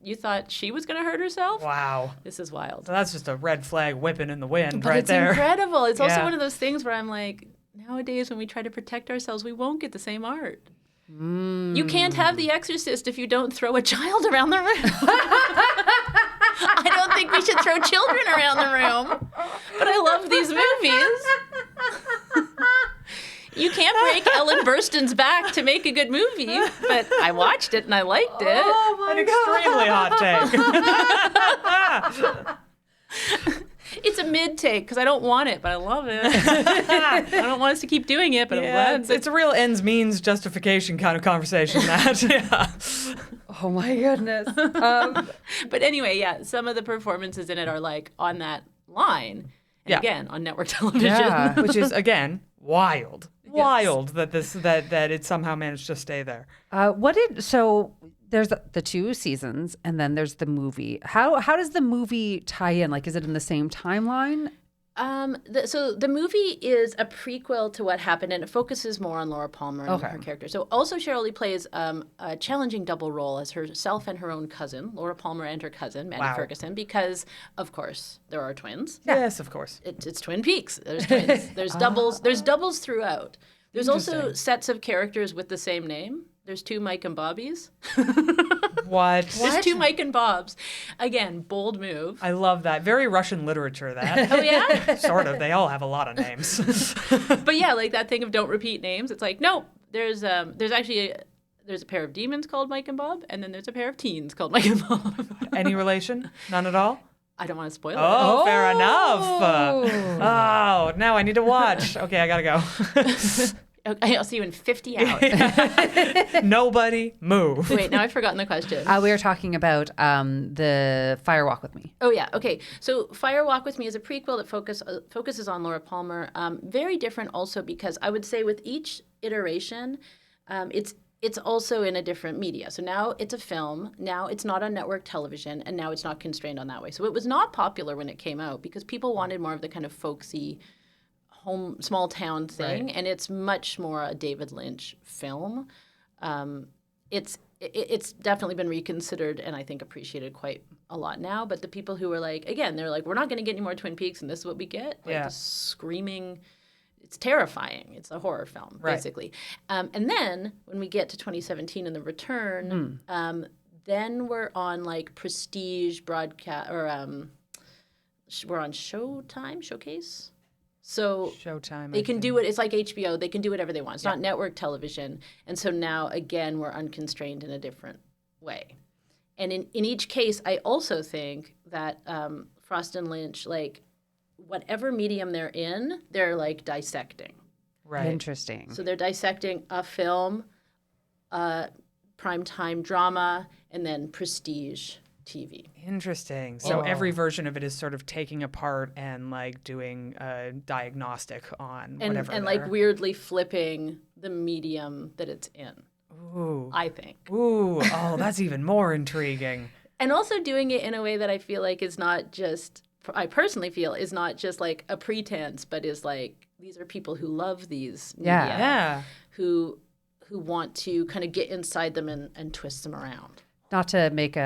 [SPEAKER 3] you thought she was going to hurt herself?
[SPEAKER 1] Wow.
[SPEAKER 3] This is wild.
[SPEAKER 1] So that's just a red flag whipping in the wind
[SPEAKER 3] But
[SPEAKER 1] right
[SPEAKER 3] it's
[SPEAKER 1] there.
[SPEAKER 3] incredible. It's also
[SPEAKER 1] Yeah.
[SPEAKER 3] one of those things where I'm like, nowadays when we try to protect ourselves, we won't get the same art. You can't have The Exorcist if you don't throw a child around the room. I don't think we should throw children around the room. But I love these movies. You can't break Ellen Burstyn's back to make a good movie, but I watched it and I liked it.
[SPEAKER 1] Oh my Extremely hot take.
[SPEAKER 3] It's a mid take because I don't want it, but I love it. I don't want us to keep doing it, but I'm glad.
[SPEAKER 1] It's a real ends means justification kind of conversation, that. Yeah.
[SPEAKER 2] Oh my goodness.
[SPEAKER 3] But anyway, yeah, some of the performances in it are like on that line. And
[SPEAKER 1] Yeah.
[SPEAKER 3] again, on network television.
[SPEAKER 2] Yeah.
[SPEAKER 1] Which is, again, wild. Wild that it somehow managed to stay there.
[SPEAKER 2] So there's the 2 seasons and then there's the movie. How does the movie tie in? Like, is it in the same timeline?
[SPEAKER 3] So the movie is a prequel to what happened, and it focuses more on Laura Palmer and
[SPEAKER 2] Okay.
[SPEAKER 3] her character. So also Cheryl Lee plays a challenging double role as herself and her own cousin, Laura Palmer and her cousin, Mandy
[SPEAKER 1] Wow.
[SPEAKER 3] Ferguson, because, of course, there are twins.
[SPEAKER 1] Yes, of course.
[SPEAKER 3] It's Twin Peaks. There's twins. There's doubles. There's doubles throughout. There's also sets of characters with the same name. There's 2 Mike and Bobbies.
[SPEAKER 1] What?
[SPEAKER 3] There's 2 Mike and Bobs. Again, bold move.
[SPEAKER 1] I love that. Very Russian literature, that.
[SPEAKER 3] Oh, yeah?
[SPEAKER 1] Sort of. They all have a lot of names.
[SPEAKER 3] But yeah, like that thing of don't repeat names. It's like, no, there's actually there's a pair of demons called Mike and Bob, and then there's a pair of teens called Mike and Bob.
[SPEAKER 1] Any relation? None at all?
[SPEAKER 3] I don't want to spoil it.
[SPEAKER 1] Oh, fair enough. Oh, now I need to watch. Okay, I gotta go.
[SPEAKER 3] Okay, I'll see you in 50 hours.
[SPEAKER 1] Nobody move.
[SPEAKER 3] Wait, now I've forgotten the question.
[SPEAKER 2] We were talking about the Fire Walk with Me.
[SPEAKER 3] Oh, yeah. Okay. So Fire Walk With Me is a prequel that focuses on Laura Palmer. Very different also because I would say with each iteration, it's also in a different media. So now it's a film. Now it's not on network television, and now it's not constrained on that way. So it was not popular when it came out because people wanted more of the kind of folksy home small town thing,
[SPEAKER 1] Right.
[SPEAKER 3] and it's much more a David Lynch film. It's definitely been reconsidered and I think appreciated quite a lot now. But the people who are like, again, they're like, we're not going to get any more Twin Peaks, and this is what we get. Like
[SPEAKER 1] Yeah.
[SPEAKER 3] the screaming. It's terrifying. It's a horror film,
[SPEAKER 1] Right.
[SPEAKER 3] basically. And then when we get to 2017 and The Return, then we're on like prestige broadcast, or we're on Showcase. So
[SPEAKER 1] Showtime.
[SPEAKER 3] they can do it. It's like HBO. They can do whatever they want. It's not network television. And so now, again, we're unconstrained in a different way. And in each case, I also think that Frost and Lynch, like, whatever medium they're in, they're, like, dissecting.
[SPEAKER 1] Right.
[SPEAKER 2] Interesting.
[SPEAKER 3] So they're dissecting a film, primetime drama, and then prestige TV.
[SPEAKER 1] Interesting. So every version of it is sort of taking apart and like doing a diagnostic on whatever.
[SPEAKER 3] And like weirdly flipping the medium that it's in,
[SPEAKER 1] Ooh.
[SPEAKER 3] I think.
[SPEAKER 1] Ooh. Oh, that's even more intriguing.
[SPEAKER 3] And also doing it in a way that I feel like is not just, I personally feel, is not just like a pretense, but is like, these are people who love these media,
[SPEAKER 1] Yeah.
[SPEAKER 3] who want to kind of get inside them and twist them around.
[SPEAKER 2] Not to make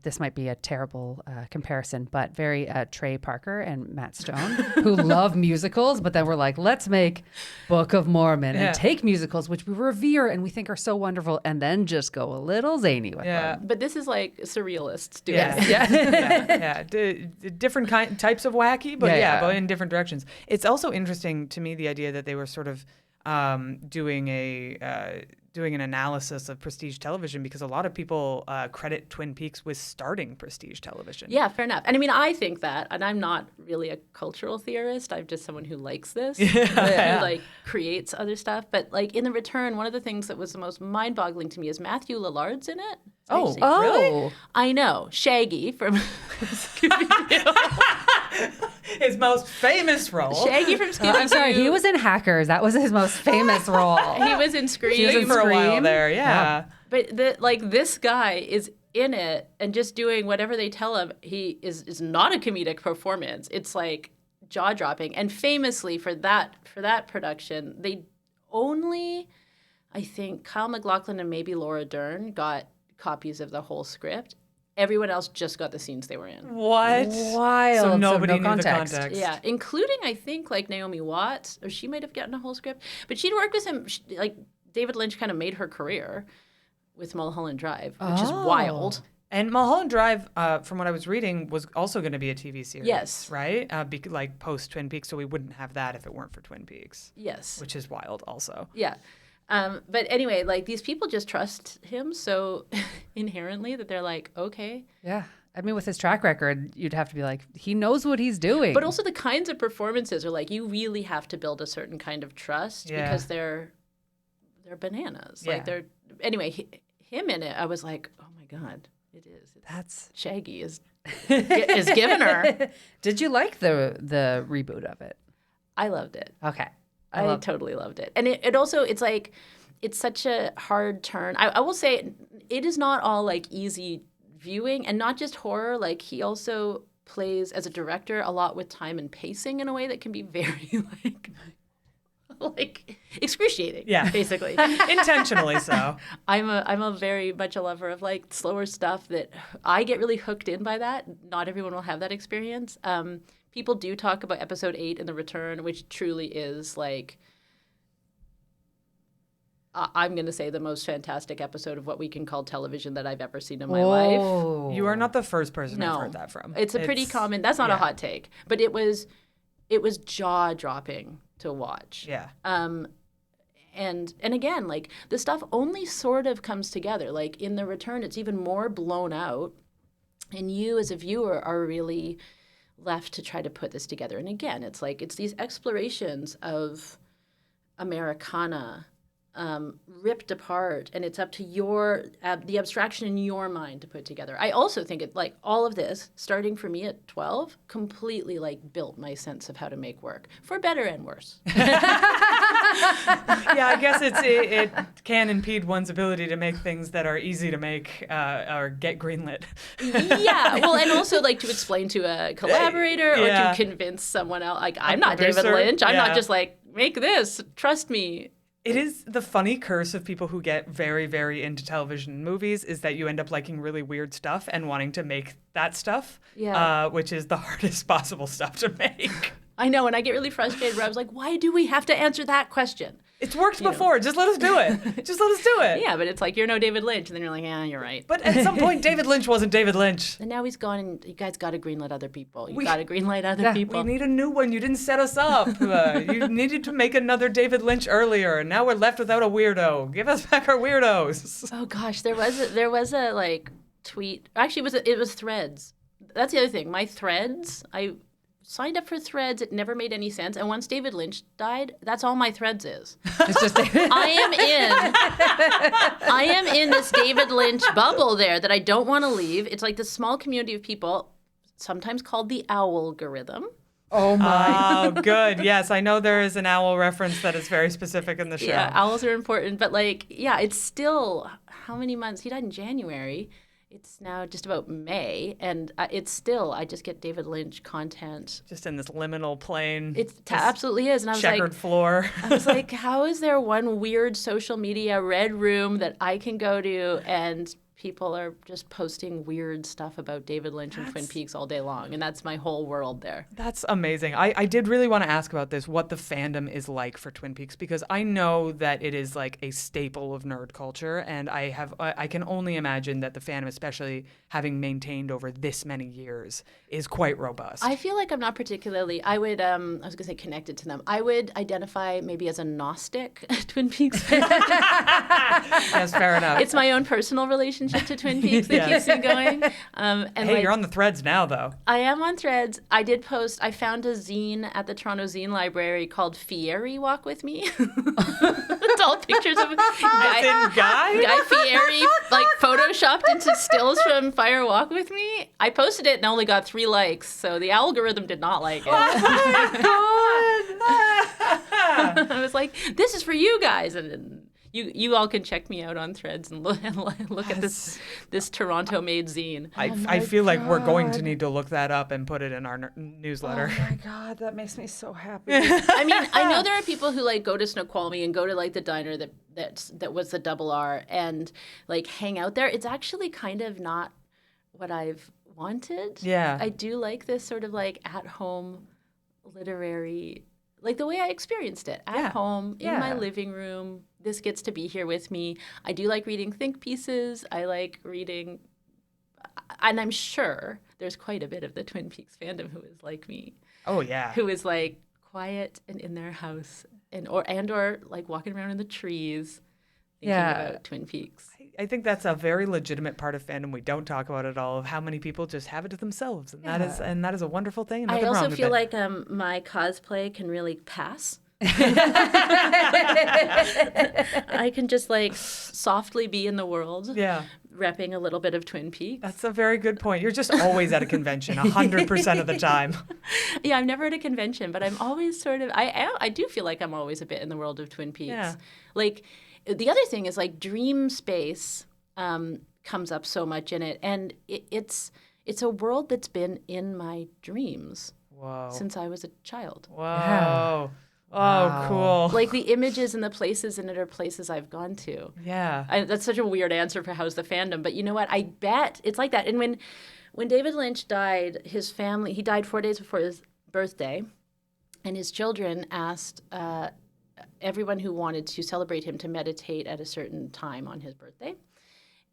[SPEAKER 2] this might be a terrible comparison, but very Trey Parker and Matt Stone, who love musicals, but then we're like, let's make Book of Mormon and take musicals, which we revere and we think are so wonderful, and then just go a little zany with them.
[SPEAKER 3] But this is like surrealists doing
[SPEAKER 1] Yeah.
[SPEAKER 3] it.
[SPEAKER 1] Yeah. Different types of wacky, but
[SPEAKER 2] Yeah.
[SPEAKER 1] but in different directions. It's also interesting to me, the idea that they were sort of doing an analysis of prestige television, because a lot of people credit Twin Peaks with starting prestige television.
[SPEAKER 3] Yeah, fair enough. And I mean, I think that, and I'm not really a cultural theorist. I'm just someone who likes this, who like creates other stuff. But like in The Return, one of the things that was the most mind-boggling to me is Matthew Lillard's in it.
[SPEAKER 1] Oh,
[SPEAKER 2] really?
[SPEAKER 3] I know. Shaggy from Scooby-Doo.
[SPEAKER 1] His most famous role.
[SPEAKER 3] Shaggy from Scooby-Doo.
[SPEAKER 2] I'm sorry, he was in Hackers. That was his most famous role.
[SPEAKER 3] He was in Scream.
[SPEAKER 2] He was in
[SPEAKER 1] for a while
[SPEAKER 2] Scream.
[SPEAKER 1] there, yeah.
[SPEAKER 3] But this guy is in it and just doing whatever they tell him. He is not a comedic performance. It's like jaw-dropping. And famously for that production, they only, I think, Kyle MacLachlan and maybe Laura Dern got copies of the whole script. Everyone else just got the scenes they were in.
[SPEAKER 1] What?
[SPEAKER 2] Wild.
[SPEAKER 1] So nobody
[SPEAKER 2] no
[SPEAKER 1] knew
[SPEAKER 2] context.
[SPEAKER 1] the context.
[SPEAKER 3] Yeah, including, I think, like Naomi Watts, or she might have gotten a whole script. But she'd worked with him, like David Lynch kind of made her career with Mulholland Drive, which is wild.
[SPEAKER 1] And Mulholland Drive, from what I was reading, was also going to be a TV series.
[SPEAKER 3] Yes.
[SPEAKER 1] Right? Like post Twin Peaks, so we wouldn't have that if it weren't for Twin Peaks.
[SPEAKER 3] Yes.
[SPEAKER 1] Which is wild also.
[SPEAKER 3] Yeah. But anyway, like these people just trust him so inherently that they're like, okay.
[SPEAKER 2] Yeah. I mean, with his track record, you'd have to be like, he knows what he's doing.
[SPEAKER 3] But also the kinds of performances are like, you really have to build a certain kind of trust because they're bananas.
[SPEAKER 1] Yeah.
[SPEAKER 3] Like they're, anyway, him in it, I was like, oh my God, it is.
[SPEAKER 2] That's
[SPEAKER 3] Shaggy is giving her.
[SPEAKER 2] Did you like the reboot of it?
[SPEAKER 3] I loved it.
[SPEAKER 2] Okay.
[SPEAKER 3] I totally loved it. And it also, it's like, it's such a hard turn. I will say it is not all like easy viewing, and not just horror. Like he also plays as a director a lot with time and pacing in a way that can be very like excruciating.
[SPEAKER 1] Yeah.
[SPEAKER 3] Basically.
[SPEAKER 1] Intentionally so.
[SPEAKER 3] I'm a very much a lover of like slower stuff that I get really hooked in by that. Not everyone will have that experience. People do talk about episode 8 in The Return, which truly is like, I'm going to say the most fantastic episode of what we can call television that I've ever seen in my life.
[SPEAKER 1] You are not the first person
[SPEAKER 3] No.
[SPEAKER 1] I've heard that from.
[SPEAKER 3] It's a pretty common, that's not a hot take, but it was jaw-dropping to watch.
[SPEAKER 1] Yeah.
[SPEAKER 3] And again, like the stuff only sort of comes together. Like in The Return, it's even more blown out, and you as a viewer are really left to try to put this together. And again, it's like it's these explorations of Americana ripped apart, and it's up to your the abstraction in your mind to put together. I also think it, like all of this, starting for me at 12, completely like built my sense of how to make work, for better and worse.
[SPEAKER 1] Yeah, I guess it can impede one's ability to make things that are easy to make or get greenlit.
[SPEAKER 3] Yeah, well, and also like to explain to a collaborator or
[SPEAKER 1] Yeah.
[SPEAKER 3] to convince someone else. Like I'm not
[SPEAKER 1] producer.
[SPEAKER 3] David Lynch. I'm
[SPEAKER 1] Yeah.
[SPEAKER 3] not just like make this. Trust me.
[SPEAKER 1] It is the funny curse of people who get very, very into television and movies is that you end up liking really weird stuff and wanting to make that stuff, which is the hardest possible stuff to make.
[SPEAKER 3] I know, and I get really frustrated where I was like, why do we have to answer that question?
[SPEAKER 1] It's worked before. Just let us do it. Just let us do it.
[SPEAKER 3] Yeah, but it's like, you're no David Lynch. And then you're like, yeah, you're right.
[SPEAKER 1] But at some point, David Lynch wasn't David Lynch.
[SPEAKER 3] And now he's gone, and you guys got to greenlight other people. You got to greenlight other people.
[SPEAKER 1] We need a new one. You didn't set us up. You needed to make another David Lynch earlier, and now we're left without a weirdo. Give us back our weirdos.
[SPEAKER 3] Oh gosh, there was a like tweet. Actually, it was Threads. That's the other thing. My Threads, I signed up for Threads. It never made any sense. And once David Lynch died, that's all my Threads is.
[SPEAKER 2] It's just
[SPEAKER 3] I am in this David Lynch bubble there that I don't want to leave. It's like this small community of people, sometimes called the Owlgorithm.
[SPEAKER 2] oh my.
[SPEAKER 1] Oh, good. Yes, I know there is an owl reference that is very specific in the show.
[SPEAKER 3] Yeah, owls are important. But like, yeah, it's still, how many months? He died in January. It's now just about May, and it's still, I just get David Lynch content.
[SPEAKER 1] Just in this liminal plane.
[SPEAKER 3] It absolutely is. And I was
[SPEAKER 1] checkered
[SPEAKER 3] like,
[SPEAKER 1] floor.
[SPEAKER 3] I was like, how is there one weird social media red room that I can go to and people are just posting weird stuff about David Lynch and Twin Peaks all day long, and that's my whole world there.
[SPEAKER 1] That's amazing. I did really want to ask about this, what the fandom is like for Twin Peaks, because I know that it is like a staple of nerd culture, and I can only imagine that the fandom, especially having maintained over this many years, is quite robust.
[SPEAKER 3] I feel like I'm not particularly, I was going to say connected to them. I would identify maybe as a Gnostic Twin Peaks fan.
[SPEAKER 1] Yes, fair enough.
[SPEAKER 3] It's my own personal relationship to Twin Peaks that keeps me going. And
[SPEAKER 1] hey, you're on the threads now, though.
[SPEAKER 3] I am on threads. I did post, I found a zine at the Toronto Zine Library called Fieri Walk With Me. It's all pictures of Guy Fieri, like photoshopped into stills from Fire Walk With Me. I posted it and only got 3 likes, so the algorithm did not like it.
[SPEAKER 1] Oh my God!
[SPEAKER 3] I was like, this is for you guys. And you all can check me out on threads and look at this Toronto-made zine.
[SPEAKER 1] I feel like we're going to need to look that up and put it in our newsletter.
[SPEAKER 2] Oh my God, that makes me so happy.
[SPEAKER 3] I mean, I know there are people who like go to Snoqualmie and go to like the diner that was the Double R and like hang out there. It's actually kind of not what I've wanted.
[SPEAKER 1] Yeah.
[SPEAKER 3] I do like this sort of like at-home literary, like the way I experienced it at home in my living room. This gets to be here with me. I do like reading think pieces. I like reading, and I'm sure there's quite a bit of the Twin Peaks fandom who is like me.
[SPEAKER 1] Oh yeah.
[SPEAKER 3] Who is like quiet and in their house or like walking around in the trees thinking about Twin Peaks.
[SPEAKER 1] I think that's a very legitimate part of fandom we don't talk about at all, of how many people just have it to themselves, and that is a wonderful thing.
[SPEAKER 3] I also feel like my cosplay can really pass. I can just like softly be in the world, repping a little bit of Twin Peaks.
[SPEAKER 1] That's a very good point. You're just always at a convention 100% of the time.
[SPEAKER 3] Yeah, I'm never at a convention, but I'm always sort of I do feel like I'm always a bit in the world of Twin Peaks.
[SPEAKER 1] Yeah.
[SPEAKER 3] Like the other thing is like dream space comes up so much in it, and it's a world that's been in my dreams since I was a child.
[SPEAKER 1] Whoa. Yeah. Oh, cool.
[SPEAKER 3] Like the images and the places in it are places I've gone to.
[SPEAKER 1] Yeah.
[SPEAKER 3] That's such a weird answer for how's the fandom, but you know what? I bet it's like that. And when David Lynch died, his family, he died 4 days before his birthday, and his children asked everyone who wanted to celebrate him to meditate at a certain time on his birthday.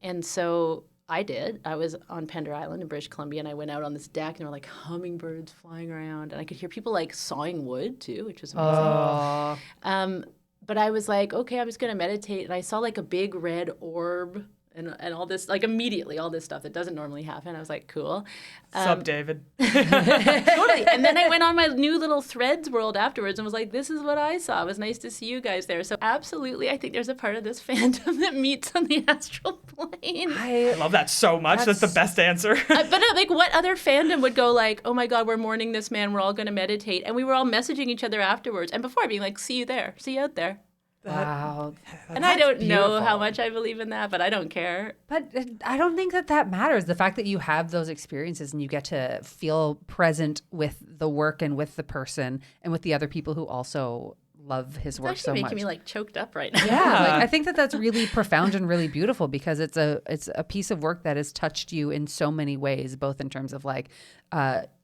[SPEAKER 3] And so I did. I was on Pender Island in British Columbia, and I went out on this deck, and there were like hummingbirds flying around, and I could hear people like sawing wood too, which was amazing. But I was like, okay, I'm just going to meditate, and I saw like a big red orb and all this, like immediately all this stuff that doesn't normally happen. I was like, cool.
[SPEAKER 1] Sup, David?
[SPEAKER 3] Totally. And then I went on my new little Threads world afterwards and was like, this is what I saw. It was nice to see you guys there. So absolutely, I think there's a part of this fandom that meets on the astral plane.
[SPEAKER 1] I love that so much. That's the best answer.
[SPEAKER 3] But like, what other fandom would go like, oh my God, we're mourning this man. We're all going to meditate. And we were all messaging each other afterwards. And before being like, see you there. See you out there.
[SPEAKER 2] Wow.
[SPEAKER 3] And I don't know how much I believe in that, but I don't care.
[SPEAKER 2] But I don't think that matters. The fact that you have those experiences and you get to feel present with the work and with the person and with the other people who also love his work so much.
[SPEAKER 3] It's actually making me like choked up right now.
[SPEAKER 2] Yeah, like, I think that's really profound and really beautiful because it's a piece of work that has touched you in so many ways, both in terms of like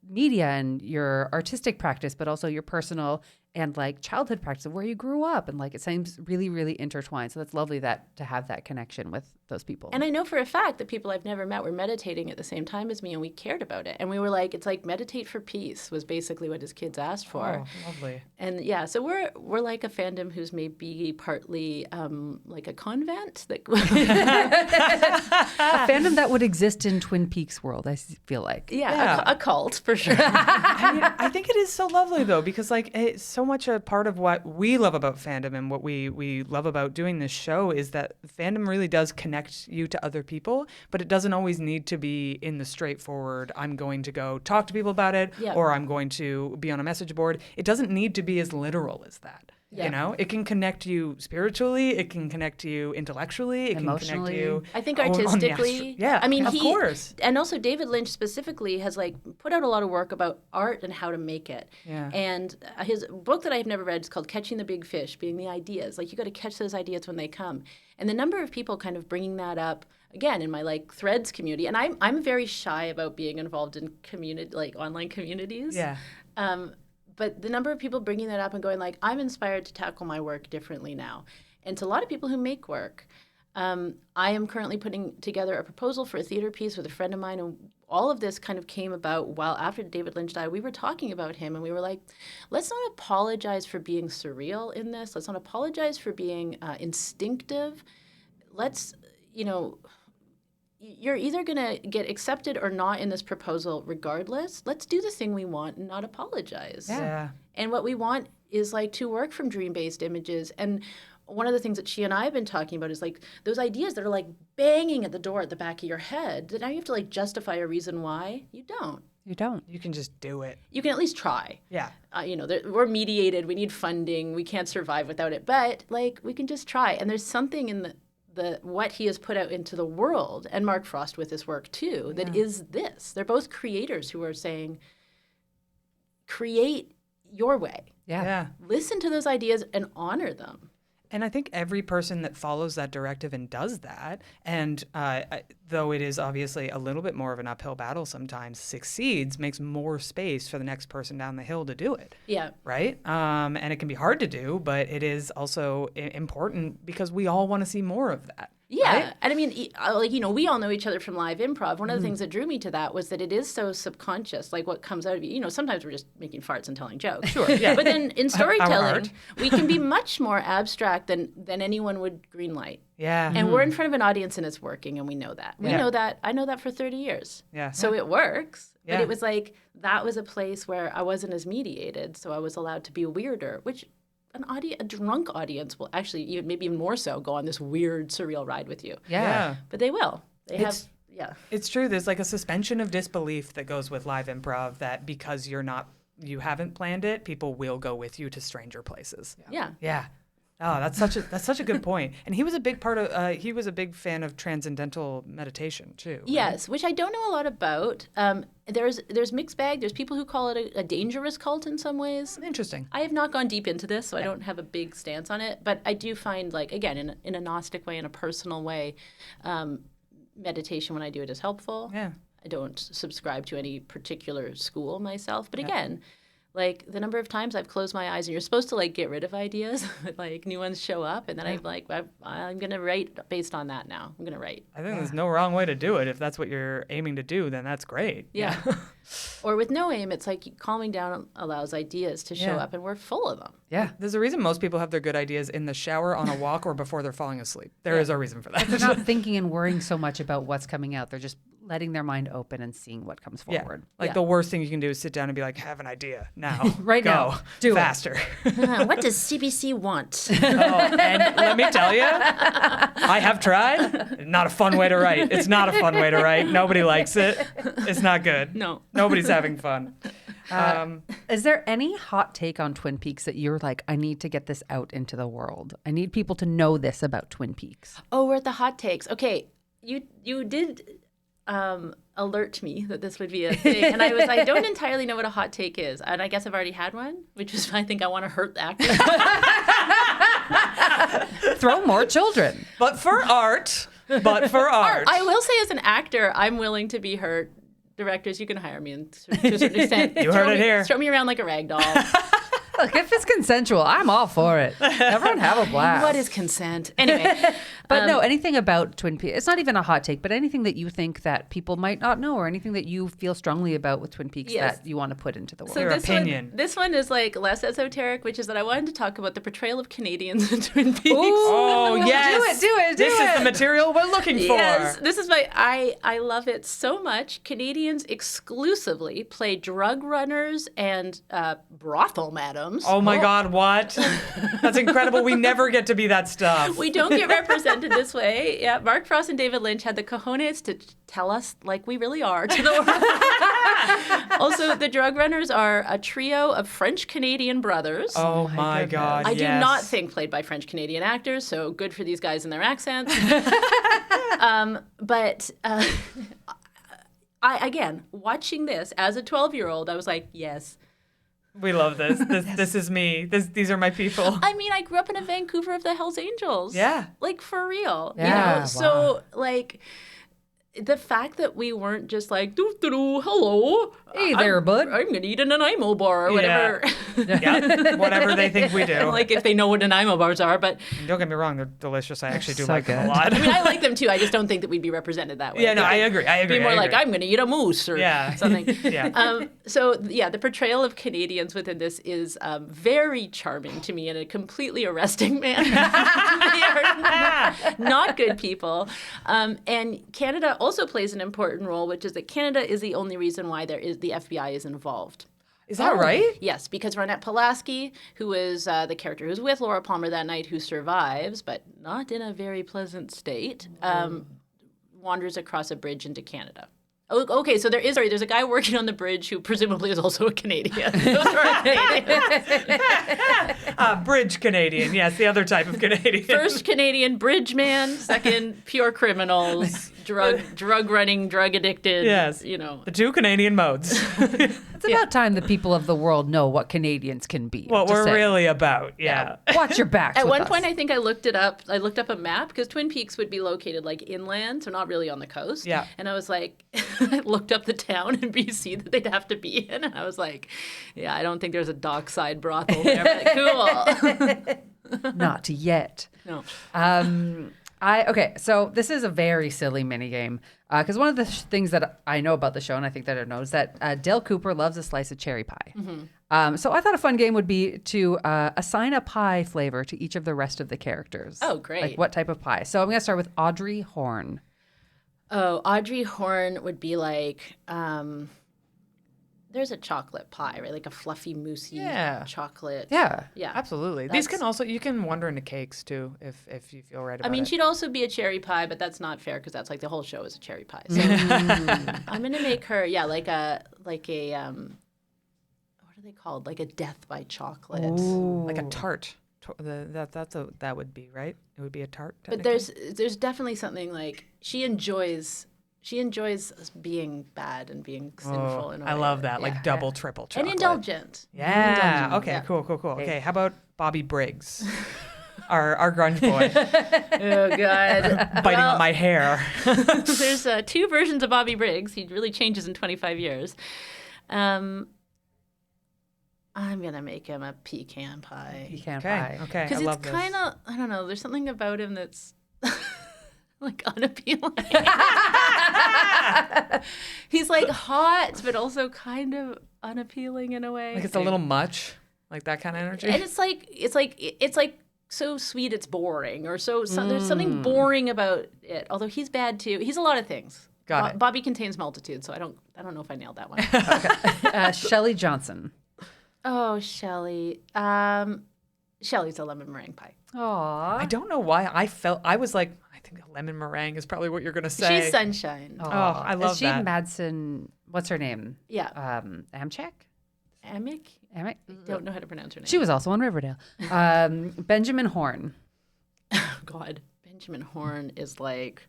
[SPEAKER 2] media and your artistic practice, but also your personal and like childhood practice of where you grew up, and like it seems really, really intertwined. So that's lovely to have that connection with those people.
[SPEAKER 3] And I know for a fact that people I've never met were meditating at the same time as me, and we cared about it. And we were like, it's like meditate for peace was basically what his kids asked for.
[SPEAKER 1] Oh, lovely.
[SPEAKER 3] And yeah, so we're like a fandom who's maybe partly like a convent that
[SPEAKER 2] a fandom that would exist in Twin Peaks world. I feel like
[SPEAKER 3] a cult for sure.
[SPEAKER 1] I think it is so lovely though, because like it's so much a part of what we love about fandom and what we love about doing this show is that fandom really does connect you to other people, but it doesn't always need to be in the straightforward, I'm going to go talk to people about it or I'm going to be on a message board. It doesn't need to be as literal as that. You know, it can connect you spiritually. It can connect you intellectually. It can connect you.
[SPEAKER 3] I think artistically. I mean,
[SPEAKER 1] of course.
[SPEAKER 3] And also David Lynch specifically has like put out a lot of work about art and how to make it.
[SPEAKER 1] Yeah.
[SPEAKER 3] And his book that I've never read is called Catching the Big Fish, being the ideas. Like you got to catch those ideas when they come. And the number of people kind of bringing that up again in my like Threads community. And I'm very shy about being involved in community, like online communities.
[SPEAKER 1] Yeah.
[SPEAKER 3] But the number of people bringing that up and going like, I'm inspired to tackle my work differently now. And to a lot of people who make work, I am currently putting together a proposal for a theater piece with a friend of mine. And all of this kind of came about while after David Lynch died, we were talking about him and we were like, let's not apologize for being surreal in this. Let's not apologize for being instinctive. Let's, you know, you're either going to get accepted or not in this proposal regardless. Let's do the thing we want and not apologize.
[SPEAKER 1] Yeah.
[SPEAKER 3] And what we want is like to work from dream-based images. And one of the things that she and I have been talking about is like those ideas that are like banging at the door at the back of your head that now you have to like justify a reason why. You don't.
[SPEAKER 2] You don't.
[SPEAKER 1] You can just do it.
[SPEAKER 3] You can at least try.
[SPEAKER 1] Yeah.
[SPEAKER 3] You know, we're mediated. We need funding. We can't survive without it. But like we can just try. And there's something in the what he has put out into the world, and Mark Frost with his work too, that is this. They're both creators who are saying, create your way.
[SPEAKER 1] Yeah.
[SPEAKER 3] Listen to those ideas and honor them.
[SPEAKER 1] And I think every person that follows that directive and does that, and though it is obviously a little bit more of an uphill battle sometimes, succeeds, makes more space for the next person down the hill to do it.
[SPEAKER 3] Yeah.
[SPEAKER 1] Right? And it can be hard to do, but it is also important because we all want to see more of that.
[SPEAKER 3] Yeah.
[SPEAKER 1] Right?
[SPEAKER 3] And I mean, like, you know, we all know each other from live improv. One of the things that drew me to that was that it is so subconscious, like what comes out of you. You know, sometimes we're just making farts and telling jokes.
[SPEAKER 1] Sure, yeah.
[SPEAKER 3] But then in storytelling, we can be much more abstract than anyone would greenlight.
[SPEAKER 1] Yeah.
[SPEAKER 3] And we're in front of an audience and it's working and we know that. We know that. I know that for 30 years.
[SPEAKER 1] Yeah.
[SPEAKER 3] So it works.
[SPEAKER 1] Yeah.
[SPEAKER 3] But it was like, that was a place where I wasn't as mediated. So I was allowed to be weirder, which a drunk audience will actually, even maybe even more so, go on this weird, surreal ride with you.
[SPEAKER 1] Yeah.
[SPEAKER 3] But they will. They have, yeah.
[SPEAKER 1] It's true. There's like a suspension of disbelief that goes with live improv that because you haven't planned it, people will go with you to stranger places.
[SPEAKER 3] Yeah.
[SPEAKER 1] Yeah. Oh, that's such a good point. And he was a big part of. He was a big fan of transcendental meditation too. Right?
[SPEAKER 3] Yes, which I don't know a lot about. There's mixed bag. There's people who call it a dangerous cult in some ways.
[SPEAKER 1] Interesting.
[SPEAKER 3] I have not gone deep into this, so I don't have a big stance on it. But I do find, like, again, in a Gnostic way, in a personal way, meditation when I do it is helpful.
[SPEAKER 1] Yeah.
[SPEAKER 3] I don't subscribe to any particular school myself. But again, like the number of times I've closed my eyes and you're supposed to like get rid of ideas, like new ones show up, and then I'm like, I'm going to write based on that now. I'm going to write.
[SPEAKER 1] I think there's no wrong way to do it. If that's what you're aiming to do, then that's great.
[SPEAKER 3] Yeah. Or with no aim, it's like calming down allows ideas to show up, and we're full of them.
[SPEAKER 1] Yeah. There's a reason most people have their good ideas in the shower, on a walk, or before they're falling asleep. There is a reason for that.
[SPEAKER 2] They're not thinking and worrying so much about what's coming out. They're just letting their mind open and seeing what comes forward.
[SPEAKER 1] Like the worst thing you can do is sit down and be like, have an idea now.
[SPEAKER 2] Right
[SPEAKER 1] Go.
[SPEAKER 2] now. Do
[SPEAKER 1] faster.
[SPEAKER 3] What does CBC want?
[SPEAKER 1] And let me tell you, I have tried. Not a fun way to write. It's not a fun way to write. Nobody likes it. It's not good.
[SPEAKER 3] No.
[SPEAKER 1] Nobody's having fun.
[SPEAKER 2] Is there any hot take on Twin Peaks that you're like, I need to get this out into the world? I need people to know this about Twin Peaks.
[SPEAKER 3] Oh, we're at the hot takes. Okay, you did alert me that this would be a thing, and I don't entirely know what a hot take is, and I guess I've already had one, which is I think I want to hurt the actors.
[SPEAKER 2] Throw more children.
[SPEAKER 1] But for art.
[SPEAKER 3] I will say, as an actor, I'm willing to be hurt. Directors, you can hire me to a certain extent.
[SPEAKER 1] You heard it here.
[SPEAKER 3] Throw me around like a rag doll.
[SPEAKER 2] Look, if it's consensual, I'm all for it. Everyone have a blast.
[SPEAKER 3] What is consent? Anyway.
[SPEAKER 2] But no, anything about Twin Peaks, it's not even a hot take, but anything that you think that people might not know, or anything that you feel strongly about with Twin Peaks that you want to put into the world.
[SPEAKER 1] Your opinion.
[SPEAKER 3] This one is like less esoteric, which is that I wanted to talk about the portrayal of Canadians in Twin Peaks.
[SPEAKER 1] Oh, yes.
[SPEAKER 2] Do it.
[SPEAKER 1] This is the material we're looking for.
[SPEAKER 3] Yes, this is I love it so much. Canadians exclusively play drug runners and brothel madams moms.
[SPEAKER 1] Oh my God, what? That's incredible. We never get to be that stuff.
[SPEAKER 3] We don't get represented this way. Yeah, Mark Frost and David Lynch had the cojones to tell us like we really are to the world. Also, the drug runners are a trio of French-Canadian brothers.
[SPEAKER 1] Oh my God,
[SPEAKER 3] I do
[SPEAKER 1] yes.
[SPEAKER 3] not think played by French-Canadian actors, so good for these guys and their accents. But again, watching this as a 12-year-old, I was like, yes.
[SPEAKER 1] We love this. This is me. These are my people.
[SPEAKER 3] I mean, I grew up in a Vancouver of the Hells Angels.
[SPEAKER 1] Yeah.
[SPEAKER 3] Like, for real.
[SPEAKER 2] Yeah,
[SPEAKER 3] You know?
[SPEAKER 2] wow.
[SPEAKER 3] So, like, the fact that we weren't just like, doo-doo-doo, hello.
[SPEAKER 2] Hey there, bud.
[SPEAKER 3] I'm going to eat an Nanaimo bar or whatever.
[SPEAKER 1] Yeah, whatever they think we do.
[SPEAKER 3] Like, if they know what Nanaimo bars are. But,
[SPEAKER 1] Don't get me wrong, they're delicious. I actually do
[SPEAKER 2] so
[SPEAKER 1] like them a
[SPEAKER 2] good.
[SPEAKER 1] lot.
[SPEAKER 3] I mean, I like them too. I just don't think that we'd be represented that way.
[SPEAKER 1] Yeah, no, I agree.
[SPEAKER 3] Be more like, I'm going to eat a moose or something.
[SPEAKER 1] Yeah.
[SPEAKER 3] So, yeah, the portrayal of Canadians within this is very charming to me in a completely arresting manner. They are not good people. And Canada also plays an important role, which is that Canada is the only reason why the FBI is involved.
[SPEAKER 1] Is that right?
[SPEAKER 3] Yes, because Ronette Pulaski, who is the character who's with Laura Palmer that night, who survives, but not in a very pleasant state, wanders across a bridge into Canada. Oh, okay, so there's a guy working on the bridge who presumably is also a Canadian. Those are Canadians.
[SPEAKER 1] Bridge Canadian. Yes, the other type of Canadian.
[SPEAKER 3] First Canadian bridge man, second pure criminals, drug running, drug addicted.
[SPEAKER 1] Yes.
[SPEAKER 3] You know.
[SPEAKER 1] The two Canadian modes.
[SPEAKER 2] It's about time the people of the world know what Canadians can be.
[SPEAKER 1] What
[SPEAKER 2] Just
[SPEAKER 1] we're
[SPEAKER 2] saying.
[SPEAKER 1] really about. Yeah.
[SPEAKER 2] Watch your backs.
[SPEAKER 3] At
[SPEAKER 2] with
[SPEAKER 3] one
[SPEAKER 2] us.
[SPEAKER 3] point, I think I looked it up. I looked up a map because Twin Peaks would be located like inland, so not really on the coast.
[SPEAKER 1] Yeah.
[SPEAKER 3] And I was like, I looked up the town in BC that they'd have to be in, and I was like, yeah, I don't think there's a dockside brothel there, but cool.
[SPEAKER 2] Not yet.
[SPEAKER 3] No.
[SPEAKER 2] Okay, so this is a very silly mini game because one of the things that I know about the show, and I think that I know, is that Dale Cooper loves a slice of cherry pie.
[SPEAKER 3] Mm-hmm.
[SPEAKER 2] So I thought a fun game would be to assign a pie flavor to each of the rest of the characters.
[SPEAKER 3] Oh, great.
[SPEAKER 2] Like what type of pie? So I'm going to start with Audrey Horne.
[SPEAKER 3] Oh, Audrey Horne would be like, there's a chocolate pie, right? Like a fluffy, moussey chocolate.
[SPEAKER 2] Yeah.
[SPEAKER 3] Yeah.
[SPEAKER 1] Absolutely. These can also, you can wander into cakes too if you feel right about it.
[SPEAKER 3] I mean, she'd also be a cherry pie, but that's not fair because that's like the whole show is a cherry pie. So I'm going to make her, like a what are they called? Like a death by chocolate.
[SPEAKER 1] like a tart. That would be, right? It would be a tart.
[SPEAKER 3] But there's definitely something like she enjoys being bad and being sinful in a way.
[SPEAKER 1] I love that. Like double, triple chocolate.
[SPEAKER 3] And indulgent.
[SPEAKER 1] Yeah.
[SPEAKER 3] Indulgent,
[SPEAKER 1] Okay,
[SPEAKER 3] yeah.
[SPEAKER 1] cool. Okay, how about Bobby Briggs? our grunge boy.
[SPEAKER 3] Oh, God.
[SPEAKER 1] Biting on my hair.
[SPEAKER 3] There's two versions of Bobby Briggs. He really changes in 25 years. I'm going to make him a pecan pie.
[SPEAKER 2] Pecan
[SPEAKER 1] Okay,
[SPEAKER 2] pie.
[SPEAKER 1] okay.
[SPEAKER 3] Because
[SPEAKER 1] I love
[SPEAKER 3] it's
[SPEAKER 1] this.
[SPEAKER 3] kind of, I don't know, there's something about him that's like unappealing. He's like hot, but also kind of unappealing in a way.
[SPEAKER 1] Like it's a little much, like that kind of energy.
[SPEAKER 3] And it's like so sweet it's boring, or there's something boring about it. Although he's bad too. He's a lot of things.
[SPEAKER 1] Got it.
[SPEAKER 3] Bobby contains multitude, so I don't know if I nailed that one.
[SPEAKER 2] Shelley Johnson.
[SPEAKER 3] Oh, Shelley. Shelley's a lemon meringue pie.
[SPEAKER 2] Aww.
[SPEAKER 1] I don't know why I was like, I think a lemon meringue is probably what you're gonna say.
[SPEAKER 3] She's sunshine.
[SPEAKER 1] Oh, I love
[SPEAKER 2] Is she
[SPEAKER 1] that.
[SPEAKER 2] Madsen? What's her name?
[SPEAKER 3] Yeah.
[SPEAKER 2] Amchek?
[SPEAKER 3] Amick?
[SPEAKER 2] Amick?
[SPEAKER 3] Don't know how to pronounce her name.
[SPEAKER 2] She was also on Riverdale. Benjamin Horne.
[SPEAKER 3] Oh, God. Benjamin Horne is like...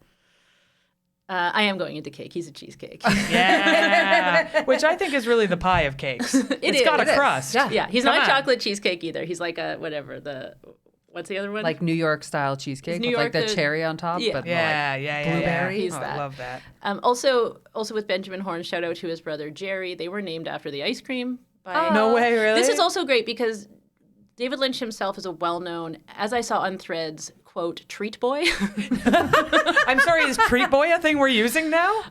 [SPEAKER 3] I am going into cake. He's a cheesecake.
[SPEAKER 1] Yeah, which I think is really the pie of cakes. It's got a crust.
[SPEAKER 2] Yeah.
[SPEAKER 3] Yeah, he's
[SPEAKER 1] Come
[SPEAKER 3] not
[SPEAKER 1] on.
[SPEAKER 3] a chocolate cheesecake either. He's like a whatever what's the other one?
[SPEAKER 2] Like New York style cheesecake
[SPEAKER 3] New
[SPEAKER 2] with like
[SPEAKER 3] York,
[SPEAKER 2] the cherry on top.
[SPEAKER 3] yeah.
[SPEAKER 2] But
[SPEAKER 1] Yeah.
[SPEAKER 2] blueberry?
[SPEAKER 3] He's
[SPEAKER 1] Oh,
[SPEAKER 3] that.
[SPEAKER 1] I love that.
[SPEAKER 3] Also with Benjamin Horne, shout out to his brother Jerry. They were named after the ice cream. By,
[SPEAKER 1] No way, really?
[SPEAKER 3] This is also great because David Lynch himself is a well-known, as I saw on Threads, quote, treat boy.
[SPEAKER 1] I'm sorry, is treat boy a thing we're using now?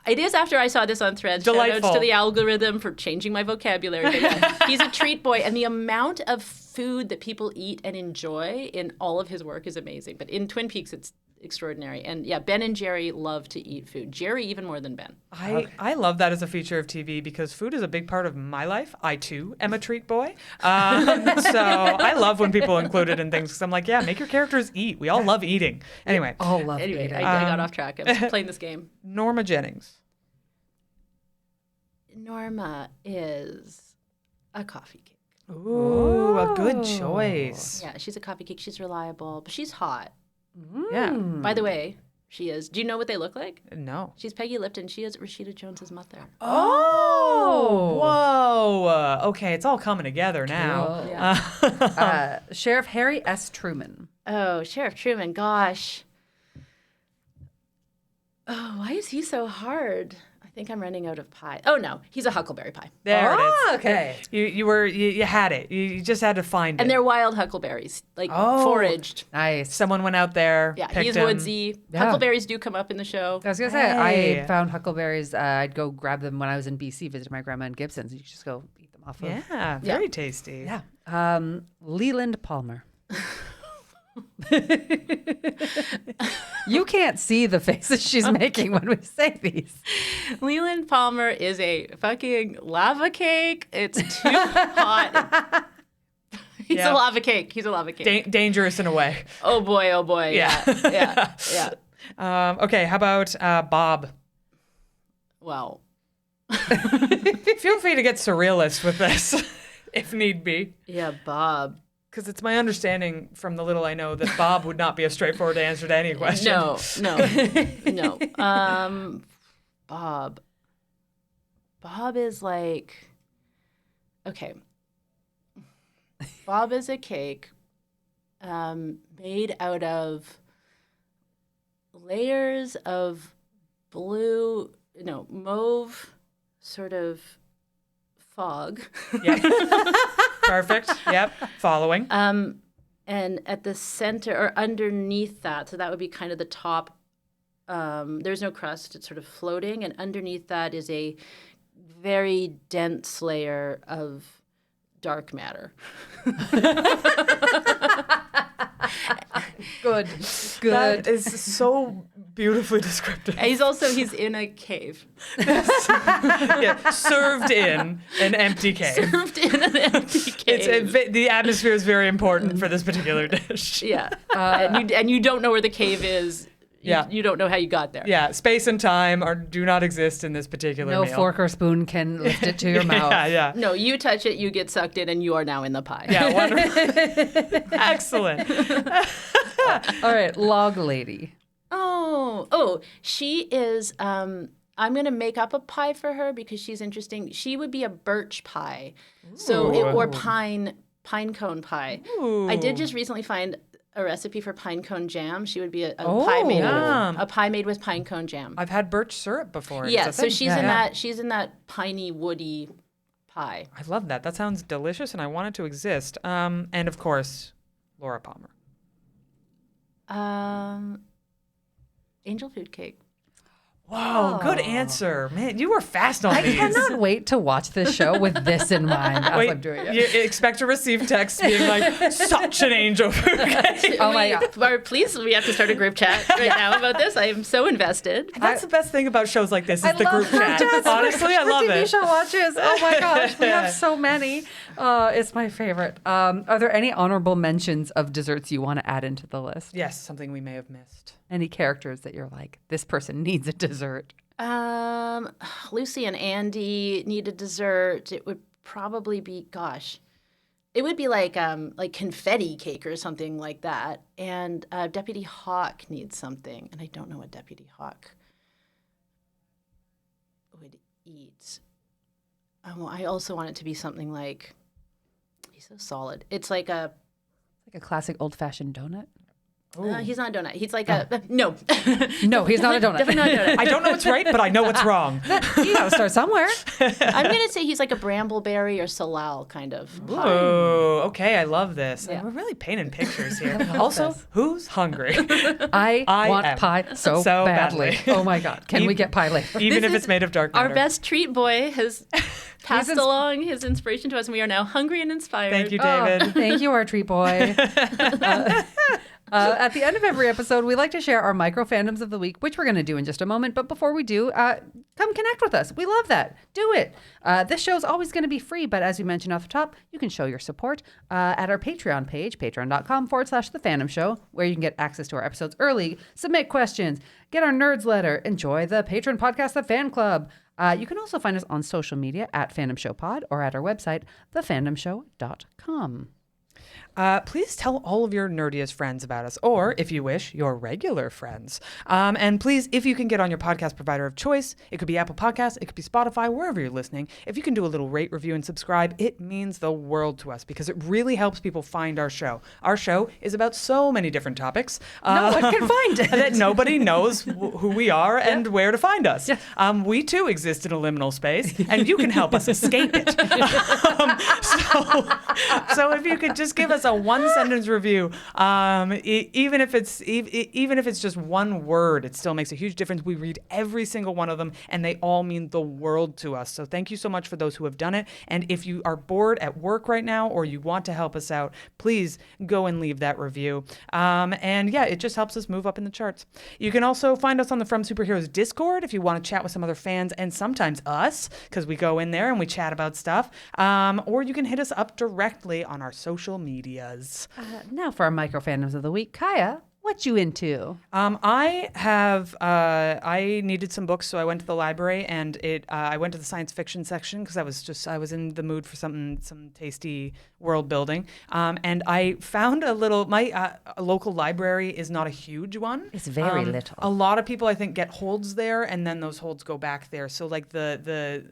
[SPEAKER 3] It is after I saw this on Threads.
[SPEAKER 1] Delightful.
[SPEAKER 3] Shout outs to the algorithm for changing my vocabulary. But yeah, he's a treat boy, and the amount of food that people eat and enjoy in all of his work is amazing. But in Twin Peaks, extraordinary. And yeah, Ben and Jerry love to eat food. Jerry even more than Ben.
[SPEAKER 1] I love that as a feature of TV because food is a big part of my life. I too am a treat boy. So I love when people include it in things because I'm like, yeah, make your characters eat. We all love eating. Anyway.
[SPEAKER 2] All love
[SPEAKER 3] Anyway,
[SPEAKER 2] eating.
[SPEAKER 3] I got off track. I was playing this game.
[SPEAKER 1] Norma Jennings.
[SPEAKER 3] Norma is a coffee cake.
[SPEAKER 1] Ooh, a good choice.
[SPEAKER 3] Yeah, she's a coffee cake. She's reliable, but she's hot.
[SPEAKER 1] Yeah.
[SPEAKER 3] By the way, she is. Do you know what they look like?
[SPEAKER 1] No.
[SPEAKER 3] She's Peggy Lipton. She is Rashida Jones's mother.
[SPEAKER 1] Oh. Whoa. Okay, it's all coming together now.
[SPEAKER 2] Cool.
[SPEAKER 3] Yeah.
[SPEAKER 2] Sheriff Harry S. Truman.
[SPEAKER 3] Oh, Sheriff Truman. Gosh. Oh, why is he so hard? I think I'm running out of pie. Oh no, he's a huckleberry pie.
[SPEAKER 1] There it is.
[SPEAKER 2] Okay.
[SPEAKER 1] You had it. You just had to find it.
[SPEAKER 3] And they're wild huckleberries, like
[SPEAKER 1] Oh.
[SPEAKER 3] foraged.
[SPEAKER 2] Nice.
[SPEAKER 1] Someone went out there.
[SPEAKER 3] Yeah,
[SPEAKER 1] picked
[SPEAKER 3] he's
[SPEAKER 1] them.
[SPEAKER 3] woodsy.
[SPEAKER 2] Yeah.
[SPEAKER 3] Huckleberries do come up in the show.
[SPEAKER 2] I was going to say,
[SPEAKER 1] Hey.
[SPEAKER 2] I found huckleberries. I'd go grab them when I was in BC, visiting my grandma in Gibson. So you just go eat them off of.
[SPEAKER 1] Yeah, very tasty.
[SPEAKER 2] Yeah. Leland Palmer. You can't see the faces she's making when we say these.
[SPEAKER 3] Leland Palmer is a fucking lava cake. It's too hot. He's
[SPEAKER 1] Yeah.
[SPEAKER 3] a lava cake. He's a lava cake.
[SPEAKER 1] Dangerous in a way.
[SPEAKER 3] Oh boy, oh boy.
[SPEAKER 1] Yeah.
[SPEAKER 3] Yeah.
[SPEAKER 1] Okay, how about Bob?
[SPEAKER 3] Well,
[SPEAKER 1] Feel free to get surrealist with this, if need be.
[SPEAKER 3] yeah, Bob.
[SPEAKER 1] Because it's my understanding from the little I know that Bob would not be a straightforward answer to any question.
[SPEAKER 3] No. Bob. Bob is like, okay. Bob is a cake made out of layers of mauve sort of fog.
[SPEAKER 1] Yep. Perfect. Yep. Following.
[SPEAKER 3] And at the center or underneath that, so that would be kind of the top, there's no crust, it's sort of floating. And underneath that is a very dense layer of dark matter.
[SPEAKER 2] Good.
[SPEAKER 1] That is so beautifully descriptive.
[SPEAKER 3] And he's in a cave.
[SPEAKER 1] Yeah, served in an empty cave.
[SPEAKER 3] Served in an empty cave.
[SPEAKER 1] The atmosphere is very important for this particular dish.
[SPEAKER 3] Yeah. And you don't know where the cave is. You don't know how you got there.
[SPEAKER 1] Yeah, space and time do not exist in this particular
[SPEAKER 2] No
[SPEAKER 1] meal.
[SPEAKER 2] fork or spoon can lift it to your mouth.
[SPEAKER 1] Yeah.
[SPEAKER 3] No, you touch it, you get sucked in, and you are now in the pie.
[SPEAKER 1] Yeah, wonderful. Excellent.
[SPEAKER 2] All right, Log Lady.
[SPEAKER 3] Oh, she is. I'm gonna make up a pie for her because she's interesting. She would be a birch pie, or pine cone pie.
[SPEAKER 1] Ooh.
[SPEAKER 3] I did just recently find a recipe for pine cone jam. She would be a
[SPEAKER 1] Oh,
[SPEAKER 3] pie made with pine cone jam.
[SPEAKER 1] I've had birch syrup before.
[SPEAKER 3] Yeah,
[SPEAKER 1] It's a
[SPEAKER 3] so
[SPEAKER 1] thing.
[SPEAKER 3] she's in that piney woody pie.
[SPEAKER 1] I love that. That sounds delicious, and I want it to exist. And of course, Laura Palmer.
[SPEAKER 3] Angel food cake.
[SPEAKER 1] Whoa, good answer, man. You were fast on
[SPEAKER 2] I
[SPEAKER 1] these.
[SPEAKER 2] cannot wait to watch this show with this in mind as I'm doing it.
[SPEAKER 1] You expect to receive texts being like, "Such an angel food cake."
[SPEAKER 2] Oh my God.
[SPEAKER 3] Please, we have to start a group chat right now about this. I am so invested.
[SPEAKER 1] That's the best thing about shows like this is
[SPEAKER 2] I
[SPEAKER 1] the
[SPEAKER 2] love
[SPEAKER 1] group chat.
[SPEAKER 2] chats.
[SPEAKER 1] Honestly, I love
[SPEAKER 2] TV
[SPEAKER 1] it.
[SPEAKER 2] show watches. Oh my gosh, we have so many. It's my favorite. Are there any honorable mentions of desserts you want to add into the list?
[SPEAKER 1] Yes, something we may have missed.
[SPEAKER 2] Any characters that you're like, this person needs a dessert?
[SPEAKER 3] Lucy and Andy need a dessert. It would probably be, it would be like confetti cake or something like that. And Deputy Hawk needs something, and I don't know what Deputy Hawk would eat. I also want it to be something like, he's so solid. It's like a
[SPEAKER 2] classic old-fashioned donut?
[SPEAKER 3] he's not a donut. He's like no.
[SPEAKER 2] No, he's not a donut.
[SPEAKER 3] Definitely not a donut.
[SPEAKER 1] I don't know what's right, but I know what's wrong.
[SPEAKER 2] You gotta start somewhere.
[SPEAKER 3] I'm going to say he's like a brambleberry or salal kind of pie.
[SPEAKER 1] Oh, okay. I love this.
[SPEAKER 3] Yeah.
[SPEAKER 1] We're really painting pictures here. Also, who's hungry?
[SPEAKER 2] I want
[SPEAKER 1] am.
[SPEAKER 2] pie so badly.
[SPEAKER 1] badly.
[SPEAKER 2] Oh my God. Can we get pie later?
[SPEAKER 1] Even
[SPEAKER 3] This
[SPEAKER 1] if it's
[SPEAKER 3] is
[SPEAKER 1] made of dark matter.
[SPEAKER 3] Our best treat boy has passed along his inspiration to us, and we are now hungry and inspired.
[SPEAKER 1] Thank you, David.
[SPEAKER 2] Oh, thank you, our treat boy. At the end of every episode, we like to share our micro fandoms of the week, which we're going to do in just a moment. But before we do, come connect with us. We love that. Do it. This show is always going to be free, but as we mentioned off the top, you can show your support at our Patreon page, patreon.com/The Fandom Show, where you can get access to our episodes early, submit questions, get our nerds letter, enjoy the Patreon podcast, The Fan Club. You can also find us on social media at Fandom Show Pod or at our website, thefandomshow.com.
[SPEAKER 1] Please tell all of your nerdiest friends about us, or if you wish, your regular friends. And please, if you can get on your podcast provider of choice, it could be Apple Podcasts, it could be Spotify, wherever you're listening. If you can do a little rate, review, and subscribe, it means the world to us because it really helps people find our show. Our show is about so many different topics.
[SPEAKER 2] No one can find it.
[SPEAKER 1] That nobody knows who we are and where to find us. Yeah. We too exist in a liminal space, and you can help us escape it. So if you could just give us a one-sentence review, even if it's just one word, it still makes a huge difference. We read every single one of them, and they all mean the world to us. So thank you so much for those who have done it. And if you are bored at work right now, or you want to help us out, please go and leave that review. And yeah, it just helps us move up in the charts. You can also find us on the From Superheroes Discord if you want to chat with some other fans and sometimes us, because we go in there and we chat about stuff. Or you can hit us up directly on our social medias.
[SPEAKER 2] Now for our micro fandoms of the week. Kaya, what you into?
[SPEAKER 1] I needed some books, so I went to the library, and I went to the science fiction section because I was in the mood for some tasty world building. And I found a local library is not a huge one.
[SPEAKER 2] It's very little.
[SPEAKER 1] A lot of people, I think, get holds there, and then those holds go back there. So like the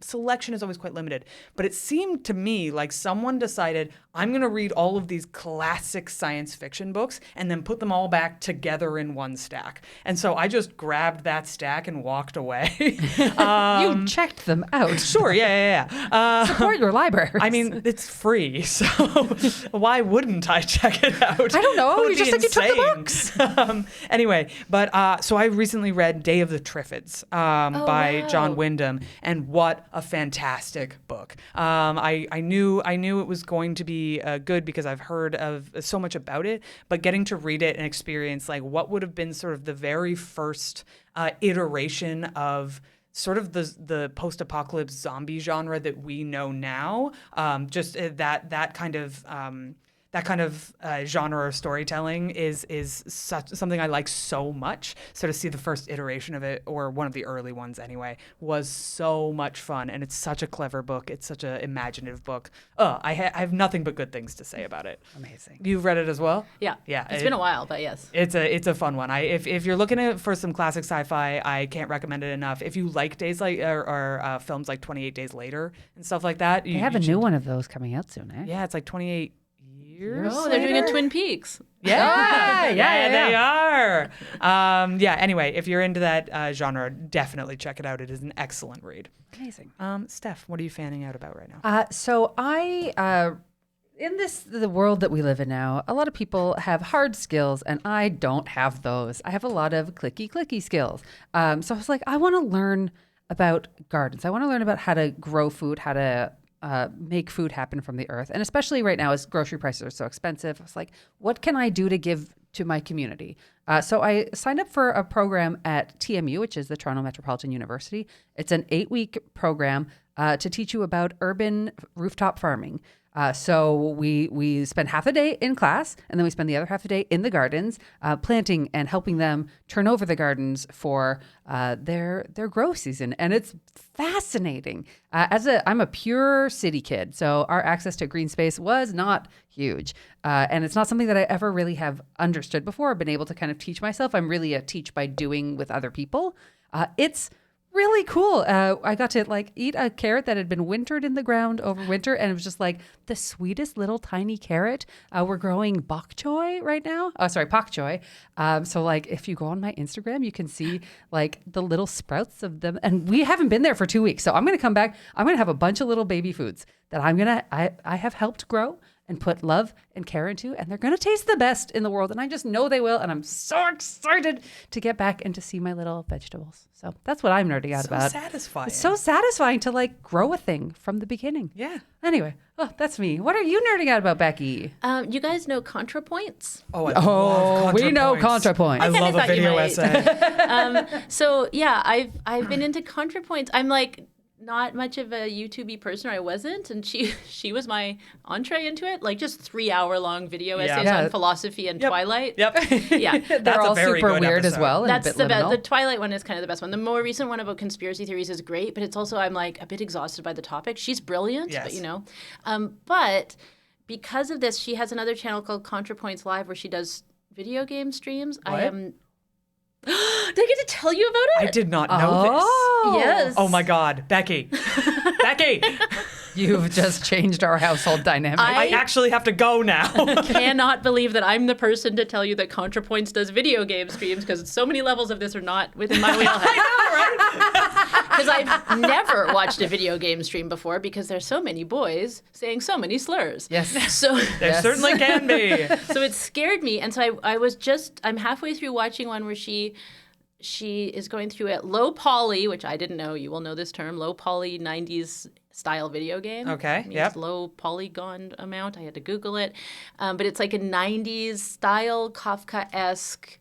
[SPEAKER 1] selection is always quite limited. But it seemed to me like someone decided, I'm going to read all of these classic science fiction books and then put them all back together in one stack. And so I just grabbed that stack and walked away.
[SPEAKER 2] You checked them out.
[SPEAKER 1] Sure, yeah.
[SPEAKER 2] Support your library.
[SPEAKER 1] I mean, it's free, so why wouldn't I check it out?
[SPEAKER 2] I don't know. You just said
[SPEAKER 1] insane.
[SPEAKER 2] You took the books.
[SPEAKER 1] Anyway, but so I recently read Day of the Triffids by John Wyndham, and what a fantastic book. I knew it was going to be good because I've heard of so much about it, but getting to read it and experience like what would have been sort of the very first iteration of sort of the post-apocalypse zombie genre that we know now, just that kind of genre of storytelling is something I like so much. So to see the first iteration of it, or one of the early ones anyway, was so much fun. And it's such a clever book. It's such an imaginative book. I have nothing but good things to say about it.
[SPEAKER 2] Amazing.
[SPEAKER 1] You've read it as well?
[SPEAKER 3] Yeah. It's been a while, but yes.
[SPEAKER 1] It's a fun one. If you're looking for some classic sci-fi, I can't recommend it enough. If you like or films like 28 Days Later and stuff like that.
[SPEAKER 2] They have a new one of those coming out soon, eh?
[SPEAKER 1] Yeah, it's like 28 years.
[SPEAKER 3] Oh, they're doing a Twin Peaks.
[SPEAKER 1] Yeah, they are. Anyway, if you're into that genre, definitely check it out. It is an excellent read.
[SPEAKER 2] Amazing.
[SPEAKER 1] Steph, what are you fanning out about right now?
[SPEAKER 2] So I, in the world that we live in now, a lot of people have hard skills, and I don't have those. I have a lot of clicky skills. So I was like, I want to learn about gardens. I want to learn about how to grow food, how to make food happen from the earth. And especially right now, as grocery prices are so expensive, I was like, what can I do to give to my community? So I signed up for a program at TMU, which is the Toronto Metropolitan University. It's an 8-week program to teach you about urban rooftop farming. So we spend half a day in class, and then we spend the other half a day in the gardens, planting and helping them turn over the gardens for their grow season. And it's fascinating. I'm a pure city kid, so our access to green space was not huge. And it's not something that I ever really have understood before, been able to kind of teach myself. I'm really a teach by doing with other people. It's really cool. I got to eat a carrot that had been wintered in the ground over winter, and it was just like the sweetest little tiny carrot. We're growing bok choy right now. Oh, sorry, pak choy. So if you go on my Instagram, you can see the little sprouts of them. And we haven't been there for 2 weeks, so I'm gonna come back. I'm gonna have a bunch of little baby foods that I have helped grow, and put love and care into, and they're going to taste the best in the world. And I just know they will. And I'm so excited to get back and to see my little vegetables. So that's what I'm nerding out about.
[SPEAKER 1] Satisfying.
[SPEAKER 2] It's so satisfying to like grow a thing from the beginning.
[SPEAKER 1] Yeah.
[SPEAKER 2] Anyway, that's me. What are you nerding out about, Becky?
[SPEAKER 3] You guys know ContraPoints?
[SPEAKER 1] Oh, I love
[SPEAKER 2] we know
[SPEAKER 1] ContraPoints.
[SPEAKER 2] ContraPoints.
[SPEAKER 1] I love a
[SPEAKER 3] thought you
[SPEAKER 1] video
[SPEAKER 3] might.
[SPEAKER 1] essay.
[SPEAKER 3] So yeah, I've been into ContraPoints. I'm like not much of a YouTube-y person, or I wasn't, and she was my entree into it. Like just 3-hour long video essays on philosophy and Twilight.
[SPEAKER 1] Yep.
[SPEAKER 3] Yeah.
[SPEAKER 2] They're all
[SPEAKER 1] very
[SPEAKER 2] super
[SPEAKER 1] good
[SPEAKER 2] weird as
[SPEAKER 1] episode.
[SPEAKER 2] well. And
[SPEAKER 3] That's
[SPEAKER 2] a bit
[SPEAKER 3] the best.
[SPEAKER 2] liminal.
[SPEAKER 3] The Twilight one is kind of the best one. The more recent one about conspiracy theories is great, but it's also, I'm like a bit exhausted by the topic. She's brilliant,
[SPEAKER 1] Yes.
[SPEAKER 3] but you know. But because of this, she has another channel called ContraPoints Live where she does video game streams.
[SPEAKER 2] What?
[SPEAKER 3] I am. Did I get to tell you about it?
[SPEAKER 1] I did not know this.
[SPEAKER 3] Yes.
[SPEAKER 1] Oh my God, Becky. Becky,
[SPEAKER 2] You've just changed our household dynamic.
[SPEAKER 1] I actually have to go now.
[SPEAKER 3] Cannot believe that I'm the person to tell you that ContraPoints does video game streams, because so many levels of this are not within my wheelhouse. Because I've never watched a video game stream before, because there's so many boys saying so many slurs.
[SPEAKER 2] Yes.
[SPEAKER 3] So
[SPEAKER 1] There certainly can be.
[SPEAKER 3] so it scared me, and so I'm halfway through watching one where she is going through a low poly, which I didn't know. You will know this term, low poly 90s style video game.
[SPEAKER 1] Okay,
[SPEAKER 3] It means
[SPEAKER 1] yep.
[SPEAKER 3] low polygon amount. I had to Google it. But it's like a 90s style Kafka-esque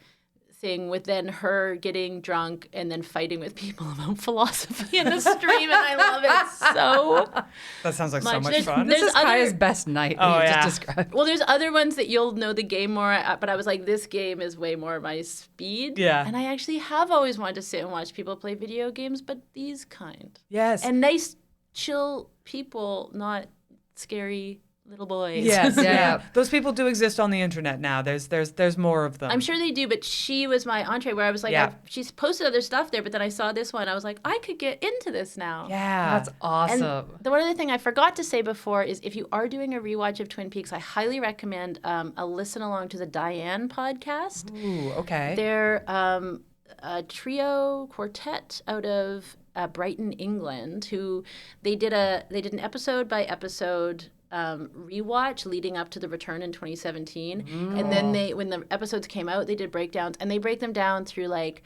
[SPEAKER 3] thing with then her getting drunk and then fighting with people about philosophy in the stream, and I love it so
[SPEAKER 1] That sounds like so
[SPEAKER 3] much.
[SPEAKER 1] much
[SPEAKER 3] There's-
[SPEAKER 1] fun.
[SPEAKER 2] This
[SPEAKER 3] there's
[SPEAKER 2] is Kaya's
[SPEAKER 3] other-
[SPEAKER 2] best night.
[SPEAKER 1] Oh,
[SPEAKER 2] you
[SPEAKER 1] yeah.
[SPEAKER 2] just described.
[SPEAKER 3] Well, there's other ones that you'll know the game more, but I was like, this game is way more my speed.
[SPEAKER 1] Yeah.
[SPEAKER 3] And I actually have always wanted to sit and watch people play video games, but these kind.
[SPEAKER 1] Yes.
[SPEAKER 3] And nice, chill people, not scary little boys.
[SPEAKER 2] Yes, yeah.
[SPEAKER 1] Those people do exist on the internet now. There's more of them.
[SPEAKER 3] I'm sure they do, but she was my entree where I was like,
[SPEAKER 1] Yeah.
[SPEAKER 3] she's posted other stuff there, but then I saw this one. I was like, I could get into this now.
[SPEAKER 1] Yeah.
[SPEAKER 2] That's awesome.
[SPEAKER 3] And the one other thing I forgot to say before is if you are doing a rewatch of Twin Peaks, I highly recommend a listen along to the Diane podcast.
[SPEAKER 1] Ooh, okay.
[SPEAKER 3] They're a trio quartet out of Brighton, England, who they did an episode by episode rewatch leading up to the return in 2017, and then when the episodes came out, they did breakdowns, and they break them down through like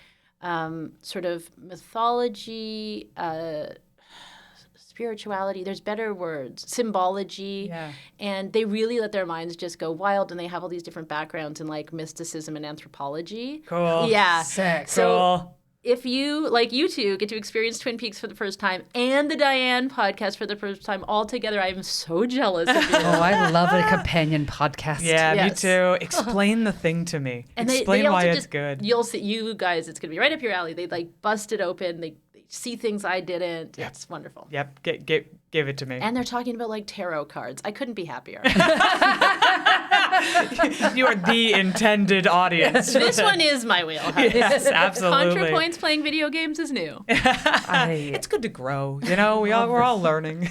[SPEAKER 3] sort of mythology, spirituality, there's better words, symbology, and they really let their minds just go wild, and they have all these different backgrounds in like mysticism and anthropology.
[SPEAKER 1] Cool.
[SPEAKER 3] Yeah.
[SPEAKER 2] Sick.
[SPEAKER 3] So
[SPEAKER 1] Cool.
[SPEAKER 3] if you, like you two, get to experience Twin Peaks for the first time and the Diane podcast for the first time all together, I'm so jealous of you.
[SPEAKER 2] Oh, I love a companion podcast.
[SPEAKER 1] Yeah, me
[SPEAKER 3] Yes.
[SPEAKER 1] too. Explain the thing to me.
[SPEAKER 3] And
[SPEAKER 1] Explain
[SPEAKER 3] they
[SPEAKER 1] why
[SPEAKER 3] also
[SPEAKER 1] it's
[SPEAKER 3] just,
[SPEAKER 1] good.
[SPEAKER 3] You'll see, you guys, it's going to be right up your alley. They like bust it open. They see things I didn't.
[SPEAKER 1] Yep.
[SPEAKER 3] It's wonderful.
[SPEAKER 1] Yep. Give it to me.
[SPEAKER 3] And they're talking about like tarot cards. I couldn't be happier.
[SPEAKER 1] You are the intended audience.
[SPEAKER 3] This one is my wheelhouse.
[SPEAKER 1] Yes, absolutely.
[SPEAKER 3] ContraPoints playing video games is new.
[SPEAKER 1] It's good to grow. You know, we're all learning.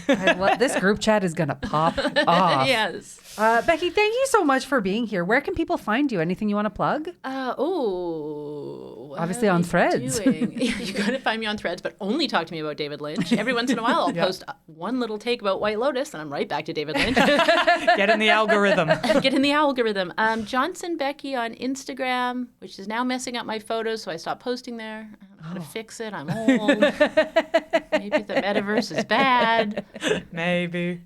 [SPEAKER 2] This group chat is going to pop off.
[SPEAKER 3] Yes.
[SPEAKER 2] Becky, thank you so much for being here. Where can people find you? Anything you want to plug? Obviously on Threads.
[SPEAKER 3] You got to find me on Threads, but only talk to me about David Lynch. Every once in a while, I'll post one little take about White Lotus, and I'm right back to David Lynch.
[SPEAKER 1] Get in the algorithm.
[SPEAKER 3] Get in the algorithm. Johnson Becky on Instagram, which is now messing up my photos, so I stopped posting there. I don't know how to fix it. I'm old. Maybe the metaverse is bad.
[SPEAKER 1] Maybe.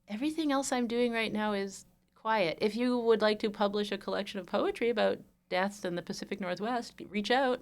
[SPEAKER 3] Everything else I'm doing right now is quiet. If you would like to publish a collection of poetry about deaths in the Pacific Northwest, reach out.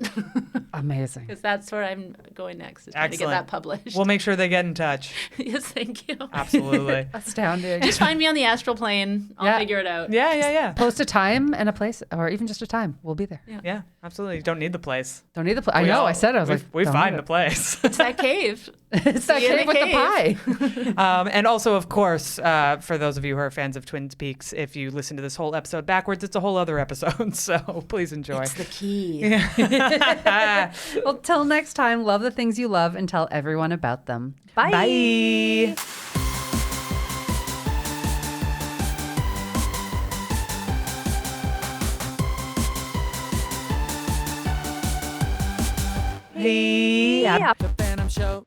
[SPEAKER 2] Amazing.
[SPEAKER 3] Because that's where I'm going next, is trying to get
[SPEAKER 1] Excellent.
[SPEAKER 3] that published.
[SPEAKER 1] We'll make sure they get in touch.
[SPEAKER 3] Yes, thank you.
[SPEAKER 1] Absolutely.
[SPEAKER 2] Astounding.
[SPEAKER 3] Just find me on the astral plane. I'll
[SPEAKER 2] Yeah.
[SPEAKER 3] figure it out.
[SPEAKER 1] Yeah.
[SPEAKER 2] Post a time and a place, or even just a time. We'll be there.
[SPEAKER 1] Yeah, absolutely. You don't need the place.
[SPEAKER 2] Don't need the place. I know. I said it. I was like,
[SPEAKER 1] we
[SPEAKER 2] don't
[SPEAKER 1] find
[SPEAKER 2] need
[SPEAKER 1] the
[SPEAKER 2] it.
[SPEAKER 1] place.
[SPEAKER 3] It's that cave.
[SPEAKER 2] It's that
[SPEAKER 3] See you in
[SPEAKER 2] cave
[SPEAKER 3] the
[SPEAKER 2] with the pie.
[SPEAKER 1] And also, of course, for those of you who are fans of Twin Peaks, if you listen to this whole episode backwards, it's a whole other episode. So please enjoy.
[SPEAKER 3] It's the key.
[SPEAKER 2] Well, till next time, love the things you love and tell everyone about them. Bye.
[SPEAKER 1] Bye.
[SPEAKER 2] Yeah.
[SPEAKER 4] The Fandom Show.